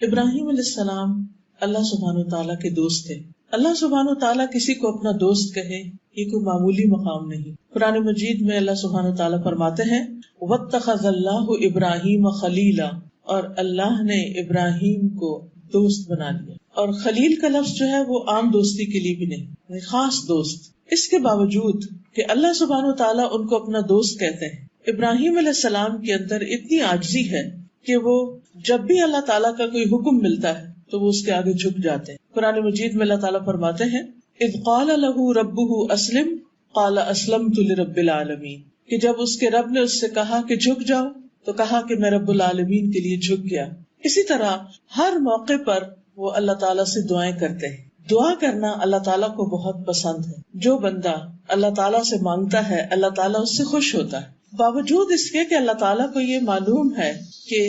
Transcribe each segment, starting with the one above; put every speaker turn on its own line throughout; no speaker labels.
ابراہیم علیہ السلام اللہ سبحانہ وتعالیٰ کے دوست تھے. اللہ سبحانہ وتعالیٰ کسی کو اپنا دوست کہے یہ کوئی معمولی مقام نہیں. قرآن مجید میں اللہ سبحانہ وتعالیٰ فرماتے ہیں وَاتَّخَذَ اللَّهُ إِبْرَاهِيمَ خَلِيلًا، اور اللہ نے ابراہیم کو دوست بنا لیا. اور خلیل کا لفظ جو ہے وہ عام دوستی کے لیے بھی نہیں، خاص دوست. اس کے باوجود کہ اللہ سبحانہ وتعالیٰ ان کو اپنا دوست کہتے ہیں، ابراہیم علیہ السلام کے اندر اتنی عاجزی ہے کہ وہ جب بھی اللہ تعالیٰ کا کوئی حکم ملتا ہے تو وہ اس کے آگے جھک جاتے ہیں. قرآن مجید میں اللہ تعالیٰ فرماتے ہیں اذ قال له ربه اسلم قال اسلمت لرب العالمین، کہ جب اس کے رب نے اس سے کہا کہ جھک جاؤ تو کہا کہ میں رب العالمین کے لیے جھک گیا. اسی طرح ہر موقع پر وہ اللہ تعالیٰ سے دعائیں کرتے ہیں. دعا کرنا اللہ تعالیٰ کو بہت پسند ہے. جو بندہ اللہ تعالیٰ سے مانگتا ہے اللہ تعالیٰ اس سے خوش ہوتا ہے، باوجود اس کے کہ اللہ تعالیٰ کو یہ معلوم ہے کہ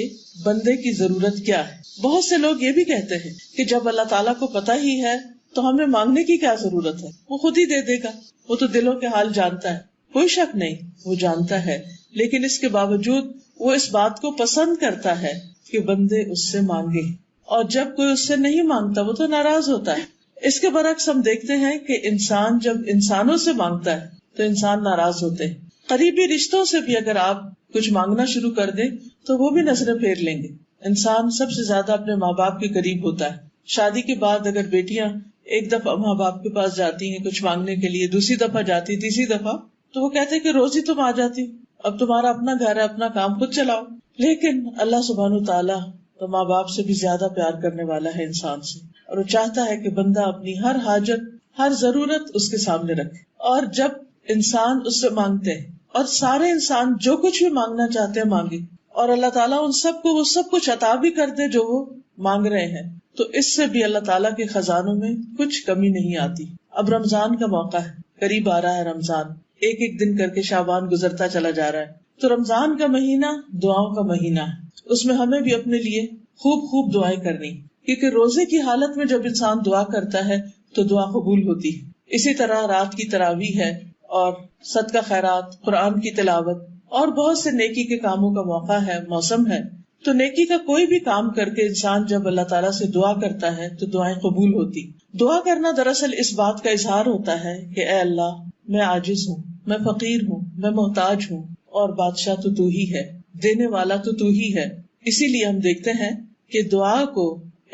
بندے کی ضرورت کیا ہے. بہت سے لوگ یہ بھی کہتے ہیں کہ جب اللہ تعالیٰ کو پتہ ہی ہے تو ہمیں مانگنے کی کیا ضرورت ہے، وہ خود ہی دے دے گا، وہ تو دلوں کے حال جانتا ہے. کوئی شک نہیں وہ جانتا ہے، لیکن اس کے باوجود وہ اس بات کو پسند کرتا ہے کہ بندے اس سے مانگے، اور جب کوئی اس سے نہیں مانگتا وہ تو ناراض ہوتا ہے. اس کے برعکس ہم دیکھتے ہیں کہ انسان جب انسانوں سے مانگتا ہے تو انسان ناراض ہوتے ہیں. قریبی رشتوں سے بھی اگر آپ کچھ مانگنا شروع کر دیں تو وہ بھی نظریں پھیر لیں گے. انسان سب سے زیادہ اپنے ماں باپ کے قریب ہوتا ہے. شادی کے بعد اگر بیٹیاں ایک دفعہ ماں باپ کے پاس جاتی ہیں کچھ مانگنے کے لیے، دوسری دفعہ جاتی، تیسری دفعہ، تو وہ کہتے ہیں کہ روز ہی تم آ جاتی، اب تمہارا اپنا گھر ہے، اپنا کام خود چلاؤ. لیکن اللہ سبحانہ تعالیٰ تو ماں باپ سے بھی زیادہ پیار کرنے والا ہے انسان سے، اور وہ چاہتا ہے کہ بندہ اپنی ہر حاجت، ہر ضرورت اس کے سامنے رکھے. اور جب انسان اس سے مانگتے ہیں اور سارے انسان جو کچھ بھی مانگنا چاہتے ہیں مانگے، اور اللہ تعالیٰ ان سب کو وہ سب کچھ عطا بھی کر دے جو وہ مانگ رہے ہیں، تو اس سے بھی اللہ تعالیٰ کے خزانوں میں کچھ کمی نہیں آتی. اب رمضان کا موقع ہے، قریب آ رہا ہے رمضان، ایک ایک دن کر کے شعبان گزرتا چلا جا رہا ہے. تو رمضان کا مہینہ دعاؤں کا مہینہ ہے. اس میں ہمیں بھی اپنے لیے خوب دعائیں کرنی، کیونکہ روزے کی حالت میں جب انسان دعا کرتا ہے تو دعا قبول ہوتی ہے. اسی طرح رات کی تراویح ہے اور صدقہ خیرات، قرآن کی تلاوت اور بہت سے نیکی کے کاموں کا موقع ہے، موسم ہے. تو نیکی کا کوئی بھی کام کر کے انسان جب اللہ تعالیٰ سے دعا کرتا ہے تو دعائیں قبول ہوتی. دعا کرنا دراصل اس بات کا اظہار ہوتا ہے کہ اے اللہ میں عاجز ہوں، میں فقیر ہوں، میں محتاج ہوں، اور بادشاہ تو ہی ہے، دینے والا تو ہی ہے. اسی لیے ہم دیکھتے ہیں کہ دعا کو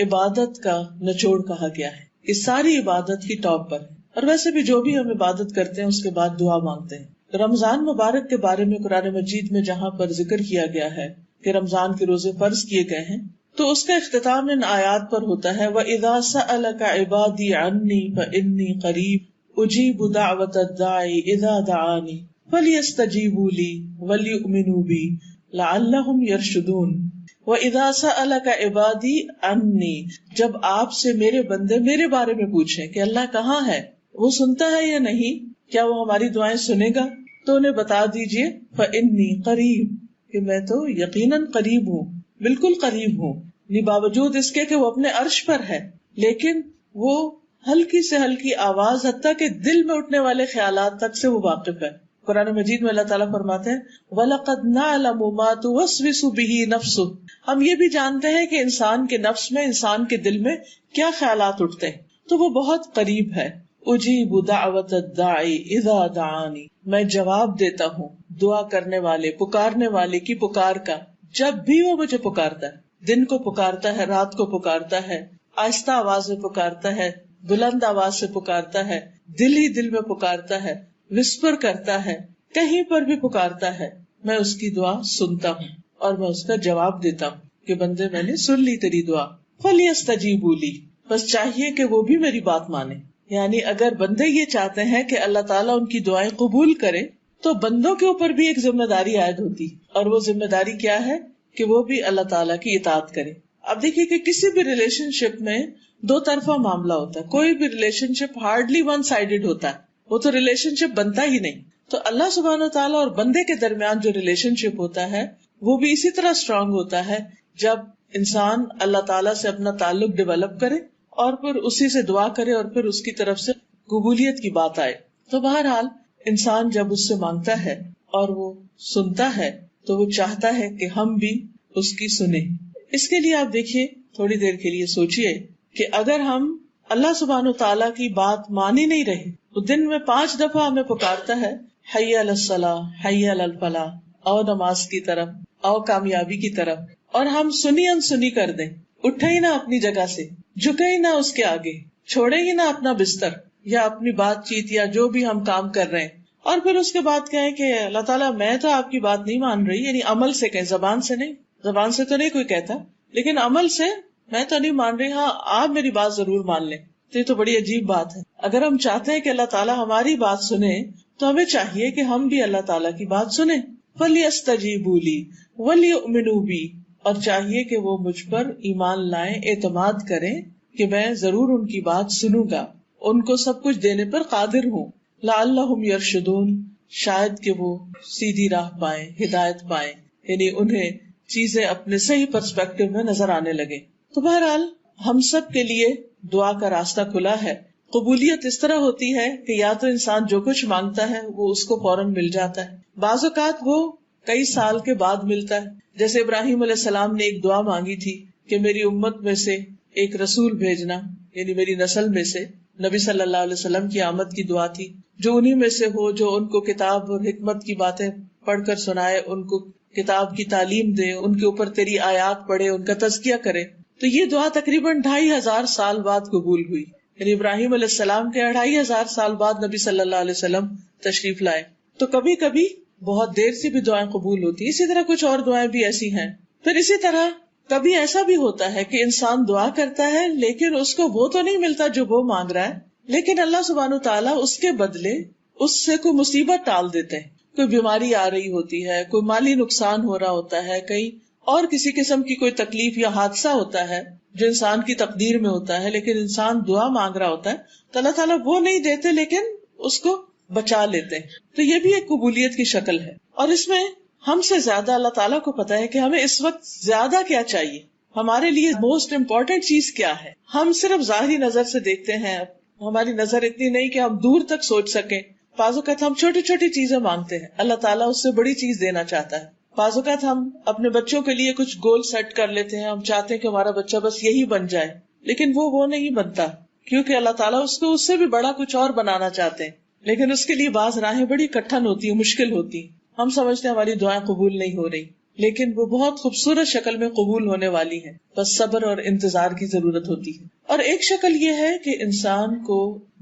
عبادت کا نچوڑ کہا گیا ہے، کہ ساری عبادت کی ٹاپ پر ہے. اور ویسے بھی جو بھی ہم عبادت کرتے ہیں اس کے بعد دعا مانگتے ہیں. رمضان مبارک کے بارے میں قرآن مجید میں جہاں پر ذکر کیا گیا ہے کہ رمضان کے روزے فرض کیے گئے ہیں، تو اس کا اختتام ان آیات پر ہوتا ہے وَإِذَا سَأَلَكَ عِبَادِي عَنِّي فَإِنِّي قَرِيبٌ أُجِيبُ دَعْوَةَ الدَّاعِ إِذَا دَعَانِ فَلْيَسْتَجِيبُوا لِي وَلْيُؤْمِنُوا بِي لَعَلَّهُمْ يَرْشُدُونَ. وَإِذَا سَأَلَكَ عِبَادِي عَنِّي، جب آپ سے میرے بندے میرے بارے میں پوچھیں کہ اللہ کہاں ہے، وہ سنتا ہے یا نہیں، کیا وہ ہماری دعائیں سنے گا، تو انہیں بتا دیجئے فَإِنِّي قَرِيبٌ، کہ میں تو یقیناً قریب ہوں، بالکل قریب ہوں. باوجود اس کے کہ وہ اپنے عرش پر ہے، لیکن وہ ہلکی سے ہلکی آواز حتیٰ کہ دل میں اٹھنے والے خیالات تک سے وہ واقف ہے. قرآن مجید میں اللہ تعالیٰ فرماتے ہیں وَلَقَدْ نَعْلَمُ مَا تُوَسْوِسُ بِهِ نَفْسُهُ، ہم یہ بھی جانتے ہیں کہ انسان کے نفس میں، انسان کے دل میں کیا خیالات اٹھتے ہیں، تو وہ بہت قریب ہے. اجیب دعوت الداعی اذا دعانی، میں جواب دیتا ہوں دعا کرنے والے، پکارنے والے کی پکار کا جب بھی وہ مجھے پکارتا ہے. دن کو پکارتا ہے، رات کو پکارتا ہے، آہستہ آواز میں پکارتا ہے، بلند آواز سے پکارتا ہے، دل ہی دل میں پکارتا ہے، وسپر کرتا ہے، کہیں پر بھی پکارتا ہے. میں اس کی دعا سنتا ہوں اور میں اس کا جواب دیتا ہوں کہ بندے میں نے سن لی تیری دعا. فَلْيَسْتَجِيبُوا لِي، بس چاہیے کہ وہ بھی میری بات مانے. یعنی اگر بندے یہ چاہتے ہیں کہ اللہ تعالیٰ ان کی دعائیں قبول کرے تو بندوں کے اوپر بھی ایک ذمہ داری عائد ہوتی، اور وہ ذمہ داری کیا ہے کہ وہ بھی اللہ تعالیٰ کی اطاعت کرے. اب دیکھیے کہ کسی بھی ریلیشن شپ میں دو طرفہ معاملہ ہوتا ہے. کوئی بھی ریلیشن شپ ہارڈلی ون سائیڈڈ ہوتا ہے، وہ تو ریلیشن شپ بنتا ہی نہیں. تو اللہ سبحانہ تعالیٰ اور بندے کے درمیان جو ریلیشن شپ ہوتا ہے وہ بھی اسی طرح اسٹرانگ ہوتا ہے جب انسان اللہ تعالیٰ سے اپنا تعلق ڈیولپ کرے اور پھر اسی سے دعا کرے اور پھر اس کی طرف سے قبولیت کی بات آئے. تو بہرحال انسان جب اس سے مانگتا ہے اور وہ سنتا ہے تو وہ چاہتا ہے کہ ہم بھی اس کی سنیں. اس کے لیے آپ دیکھیے، تھوڑی دیر کے لیے سوچئے کہ اگر ہم اللہ سبحانہ تعالیٰ کی بات مان ہی نہیں رہے، وہ دن میں 5 دفعہ ہمیں پکارتا ہے حی علی الصلاح، حی علی الفلاح، آؤ نماز کی طرف، آؤ کامیابی کی طرف، اور ہم سنی انسنی کر دیں، اٹھے ہی نہ اپنی جگہ سے، جھکے ہی نہ اس کے آگے، چھوڑے ہی نہ اپنا بستر یا اپنی بات چیت یا جو بھی ہم کام کر رہے ہیں، اور پھر اس کے بعد کہیں کہ اللہ تعالیٰ میں تو آپ کی بات نہیں مان رہی، یعنی عمل سے کہیں، زبان سے نہیں، زبان سے تو نہیں کوئی کہتا، لیکن عمل سے میں تو نہیں مان رہی، ہاں آپ میری بات ضرور مان لیں. تو یہ تو بڑی عجیب بات ہے. اگر ہم چاہتے ہیں کہ اللہ تعالیٰ ہماری بات سنے تو ہمیں چاہیے کہ ہم بھی اللہ تعالیٰ کی بات سنیں. فَلْيَسْتَجِيبُوا لِي وَلْيُؤْمِنُوا بِي، اور چاہیے کہ وہ مجھ پر ایمان لائیں، اعتماد کریں کہ میں ضرور ان کی بات سنوں گا، ان کو سب کچھ دینے پر قادر ہوں. لَعَلَّهُمْ يَرْشُدُونَ، شاید کہ وہ سیدھی راہ پائیں، ہدایت پائیں، یعنی انہیں چیزیں اپنے صحیح پرسپیکٹو میں نظر آنے لگے. تو بہرحال ہم سب کے لیے دعا کا راستہ کھلا ہے. قبولیت اس طرح ہوتی ہے کہ یا تو انسان جو کچھ مانگتا ہے وہ اس کو فوراً مل جاتا ہے، بعض اوقات وہ کئی سال کے بعد ملتا ہے. جیسے ابراہیم علیہ السلام نے ایک دعا مانگی تھی کہ میری امت میں سے ایک رسول بھیجنا، یعنی میری نسل میں سے. نبی صلی اللہ علیہ وسلم کی آمد کی دعا تھی، جو انہی میں سے ہو جو ان کو کتاب اور حکمت کی باتیں پڑھ کر سنائے، ان کو کتاب کی تعلیم دے، ان کے اوپر تیری آیات پڑھے، ان کا تزکیہ کرے. تو یہ دعا تقریباً 2500 سال بعد قبول ہوئی، یعنی ابراہیم علیہ السلام کے 2500 سال بعد نبی صلی اللہ علیہ وسلم تشریف لائے. تو کبھی کبھی بہت دیر سے بھی دعائیں قبول ہوتی، اسی طرح کچھ اور دعائیں بھی ایسی ہیں. پھر اسی طرح کبھی ایسا بھی ہوتا ہے کہ انسان دعا کرتا ہے لیکن اس کو وہ تو نہیں ملتا جو وہ مانگ رہا ہے، لیکن اللہ سبحانہ تعالیٰ اس کے بدلے اس سے کوئی مصیبت ٹال دیتے ہیں. کوئی بیماری آ رہی ہوتی ہے، کوئی مالی نقصان ہو رہا ہوتا ہے، کہیں اور کسی قسم کی کوئی تکلیف یا حادثہ ہوتا ہے جو انسان کی تقدیر میں ہوتا ہے، لیکن انسان دعا مانگ رہا ہوتا ہے تو اللہ تعالیٰ وہ نہیں دیتے لیکن اس کو بچا لیتے ہیں. تو یہ بھی ایک قبولیت کی شکل ہے. اور اس میں ہم سے زیادہ اللہ تعالیٰ کو پتا ہے کہ ہمیں اس وقت زیادہ کیا چاہیے، ہمارے لیے موسٹ امپورٹنٹ چیز کیا ہے. ہم صرف ظاہری نظر سے دیکھتے ہیں، ہماری نظر اتنی نہیں کہ ہم دور تک سوچ سکیں. بعض اوقات ہم چھوٹی چھوٹی چیزیں مانگتے ہیں، اللہ تعالیٰ اس سے بڑی چیز دینا چاہتا ہے. بعض اوقات ہم اپنے بچوں کے لیے کچھ گول سیٹ کر لیتے ہیں، ہم چاہتے ہیں کہ ہمارا بچہ بس یہی بن جائے، لیکن وہ نہیں بنتا، کیونکہ اللہ تعالیٰ اس کو اس سے بھی بڑا کچھ اور بنانا چاہتے ہیں. لیکن اس کے لیے بعض راہیں بڑی کٹھن ہوتی ہیں، مشکل ہوتی ہیں. ہم سمجھتے ہیں ہماری دعائیں قبول نہیں ہو رہی، لیکن وہ بہت خوبصورت شکل میں قبول ہونے والی ہیں، بس صبر اور انتظار کی ضرورت ہوتی ہے. اور ایک شکل یہ ہے کہ انسان کو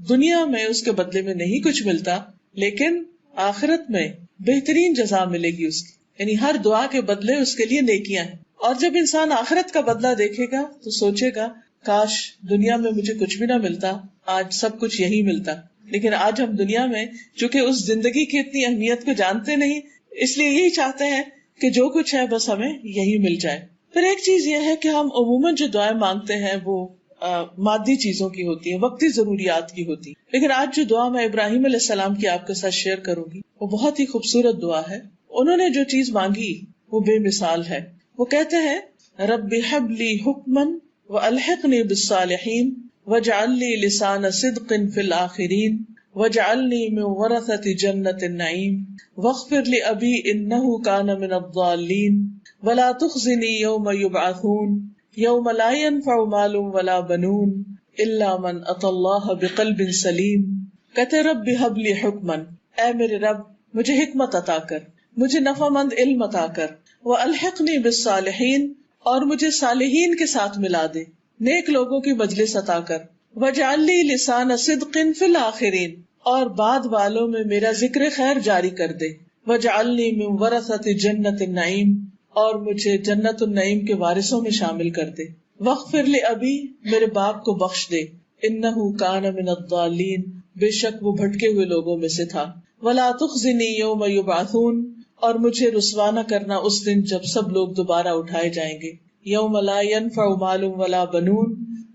دنیا میں اس کے بدلے میں نہیں کچھ ملتا، لیکن آخرت میں بہترین جزا ملے گی اس کی، یعنی ہر دعا کے بدلے اس کے لیے نیکیاں ہیں. اور جب انسان آخرت کا بدلہ دیکھے گا تو سوچے گا کاش دنیا میں مجھے کچھ بھی نہ ملتا، آج سب کچھ یہی ملتا. لیکن آج ہم دنیا میں چونکہ اس زندگی کی اتنی اہمیت کو جانتے نہیں، اس لیے یہی چاہتے ہیں کہ جو کچھ ہے بس ہمیں یہی مل جائے. پھر ایک چیز یہ ہے کہ ہم عموماً جو دعائیں مانگتے ہیں وہ مادی چیزوں کی ہوتی ہیں، وقتی ضروریات کی ہوتی ہیں. لیکن آج جو دعا میں ابراہیم علیہ السلام کی آپ کے ساتھ شیئر کروں گی وہ بہت ہی خوبصورت دعا ہے. انہوں نے جو چیز مانگی وہ بے مثال ہے. وہ کہتے ہیں رب ہب لی حکما والحقنی بالصالحین واجعل لی لسان صدق فی الآخرین واجعلنی من ورثۃ جنۃ النعیم واغفر لأبی انہ کان من الضالین ولا تخزنی یوم یبعثون یوم لا ينفع مال ولا بنون الا من اتى اللہ بقلب سلیم. کہتے رب ہب لی حکما، اے میرے رب مجھے حکمت عطا کر، مجھے نفع مند علم عطا کر، والحقنی بالصالحین اور مجھے صالحین کے ساتھ ملا دے، نیک لوگوں کی مجلس عطا کر، واجعل لی لسان صدق فی الآخرین اور بعد والوں میں میرا ذکر خیر جاری کر دے، واجعلنی من ورثۃ جنۃ النعیم اور مجھے جنت النعیم کے وارثوں میں شامل کر دے، واغفر لأبی میرے باپ کو بخش دے، انہ کان من الضالین بے شک وہ بھٹکے ہوئے لوگوں میں سے تھا، ولا تخزنی یوم یبعثون اور مجھے رسوا نہ کرنا اس دن جب سب لوگ دوبارہ اٹھائے جائیں گے، یوم لا ينفع مال ولا بنون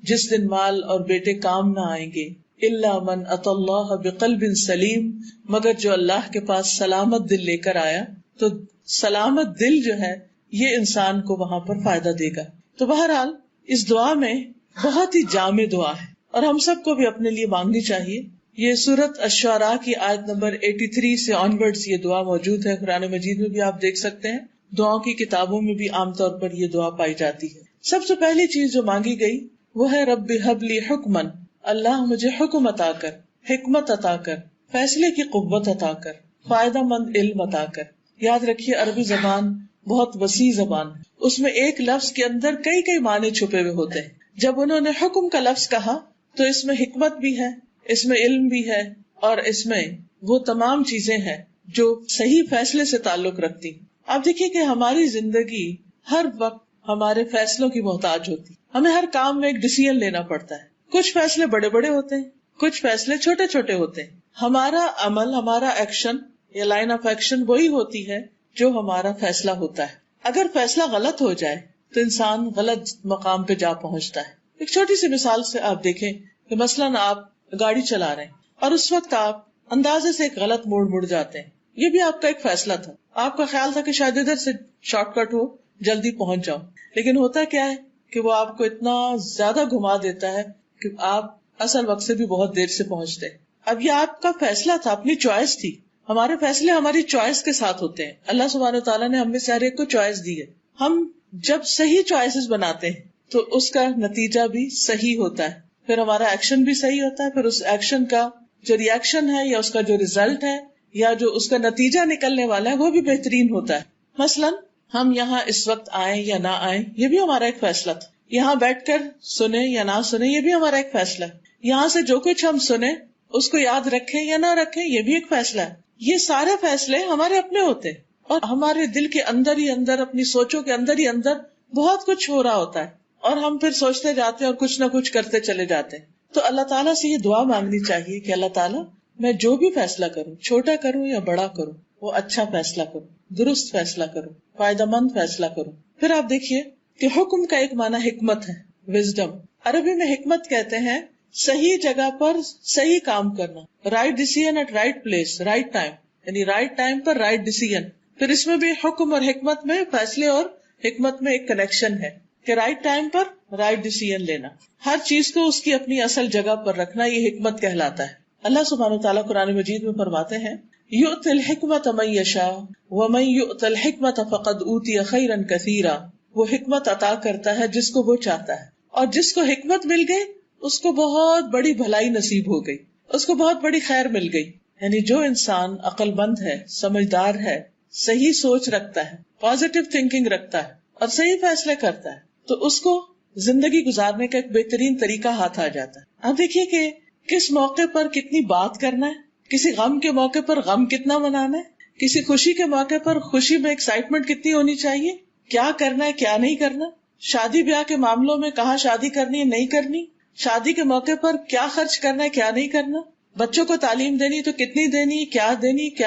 جس دن مال اور بیٹے کام نہ آئیں گے، الا من اتى اللہ بقلب سلیم مگر جو اللہ کے پاس سلامت دل لے کر آیا. تو سلامت دل جو ہے یہ انسان کو وہاں پر فائدہ دے گا. تو بہرحال اس دعا میں بہت ہی جامع دعا ہے اور ہم سب کو بھی اپنے لیے مانگنی چاہیے. یہ سورۃ الشعراء کی آیت نمبر 83 سے آنورڈز یہ دعا موجود ہے. قرآن مجید میں بھی آپ دیکھ سکتے ہیں، دعاؤں کی کتابوں میں بھی عام طور پر یہ دعا پائی جاتی ہے. سب سے پہلی چیز جو مانگی گئی وہ ہے رب ہب لی حکمن، اللہ مجھے حکم عطا کر، حکمت عطا کر، فیصلے کی قوت عطا کر، فائدہ مند علم عطا کر۔ یاد رکھیے عربی زبان بہت وسیع زبان ہے، اس میں ایک لفظ کے اندر کئی کئی معنی چھپے ہوئے ہوتے ہیں۔ جب انہوں نے حکم کا لفظ کہا تو اس میں حکمت بھی ہے، اس میں علم بھی ہے، اور اس میں وہ تمام چیزیں ہیں جو صحیح فیصلے سے تعلق رکھتی۔ آپ دیکھیے کہ ہماری زندگی ہر وقت ہمارے فیصلوں کی محتاج ہوتی، ہمیں ہر کام میں ایک ڈیسیژن لینا پڑتا ہے۔ کچھ فیصلے بڑے بڑے ہوتے ہیں، کچھ فیصلے چھوٹے چھوٹے ہوتے ہیں۔ ہمارا عمل، ہمارا ایکشن یا لائن آف ایکشن وہی ہوتی ہے جو ہمارا فیصلہ ہوتا ہے۔ اگر فیصلہ غلط ہو جائے تو انسان غلط مقام پہ جا پہنچتا ہے۔ ایک چھوٹی سی مثال سے آپ دیکھیں کہ مثلاً آپ گاڑی چلا رہے ہیں اور اس وقت آپ اندازے سے ایک غلط موڑ مڑ جاتے ہیں، یہ بھی آپ کا ایک فیصلہ تھا، آپ کا خیال تھا کہ شاید ادھر سے شارٹ کٹ ہو، جلدی پہنچ جاؤ، لیکن ہوتا کیا ہے کہ وہ آپ کو اتنا زیادہ گھما دیتا ہے کہ آپ اصل وقت سے بھی بہت دیر سے پہنچتے ہیں۔ اب یہ آپ کا فیصلہ تھا، اپنی چوائس تھی۔ ہمارے فیصلے ہماری چوائس کے ساتھ ہوتے ہیں۔ اللہ سبحانہ وتعالیٰ نے ہم میں سے ہر ایک کو چوائس دی ہے۔ ہم جب صحیح چوائسز بناتے ہیں تو اس کا نتیجہ بھی صحیح ہوتا ہے، پھر ہمارا ایکشن بھی صحیح ہوتا ہے، پھر اس ایکشن کا جو ری ایکشن ہے یا اس کا جو ریزلٹ ہے یا جو اس کا نتیجہ نکلنے والا ہے وہ بھی بہترین ہوتا ہے۔ مثلاً ہم یہاں اس وقت آئیں یا نہ آئیں یہ بھی ہمارا ایک فیصلہ تھا، یہاں بیٹھ کر سنیں یا نہ سنیں یہ بھی ہمارا ایک فیصلہ ہے، یہاں سے جو کچھ ہم سنیں اس کو یاد رکھیں یا نہ رکھیں یہ بھی ایک فیصلہ ہے۔ یہ سارے فیصلے ہمارے اپنے ہوتے ہیں اور ہمارے دل کے اندر ہی اندر، اپنی سوچوں کے اندر ہی اندر بہت کچھ ہو رہا ہوتا ہے اور ہم پھر سوچتے جاتے ہیں اور کچھ نہ کچھ کرتے چلے جاتے ہیں۔ تو اللہ تعالیٰ سے یہ دعا مانگنی چاہیے کہ اللہ تعالیٰ میں جو بھی فیصلہ کروں، چھوٹا کروں یا بڑا کروں، وہ اچھا فیصلہ کروں، درست فیصلہ کروں، فائدہ مند فیصلہ کروں۔ پھر آپ دیکھیے کہ حکم کا ایک معنی حکمت ہے، وزڈم۔ عربی میں حکمت کہتے ہیں صحیح جگہ پر صحیح کام کرنا، right decision at right place, right time, یعنی رائٹ ٹائم پر رائٹ ڈیسیژن۔ پھر اس میں بھی حکم اور حکمت میں، فیصلے اور حکمت میں ایک کنیکشن ہے کہ رائٹ ٹائم پر رائٹ ڈیسیژن لینا، ہر چیز کو اس کی اپنی اصل جگہ پر رکھنا، یہ حکمت کہلاتا ہے۔ اللہ سبحانہ وتعالیٰ قرآن مجید میں فرماتے ہیں یؤتی الحکمت من یشاء ومن یؤت الحکمت فقد اوتی خیرا کثیرا، وہ حکمت عطا کرتا ہے جس کو وہ چاہتا ہے، اور جس کو حکمت مل گئی اس کو بہت بڑی بھلائی نصیب ہو گئی، اس کو بہت بڑی خیر مل گئی۔ یعنی جو انسان عقل مند ہے، سمجھدار ہے، صحیح سوچ رکھتا ہے، پازیٹیو تھنکنگ رکھتا ہے اور صحیح فیصلے کرتا ہے تو اس کو زندگی گزارنے کا ایک بہترین طریقہ ہاتھ آ جاتا ہے۔ اب دیکھیے کہ کس موقع پر کتنی بات کرنا ہے، کسی غم کے موقع پر غم کتنا منانا ہے، کسی خوشی کے موقع پر خوشی میں ایکسائٹمنٹ کتنی ہونی چاہیے، کیا کرنا ہے کیا نہیں کرنا، شادی بیاہ کے معاملوں میں کہاں شادی کرنی ہے نہیں کرنی، شادی کے موقع پر کیا خرچ کرنا ہے کیا نہیں کرنا، بچوں کو تعلیم دینی تو کتنی دینی، کیا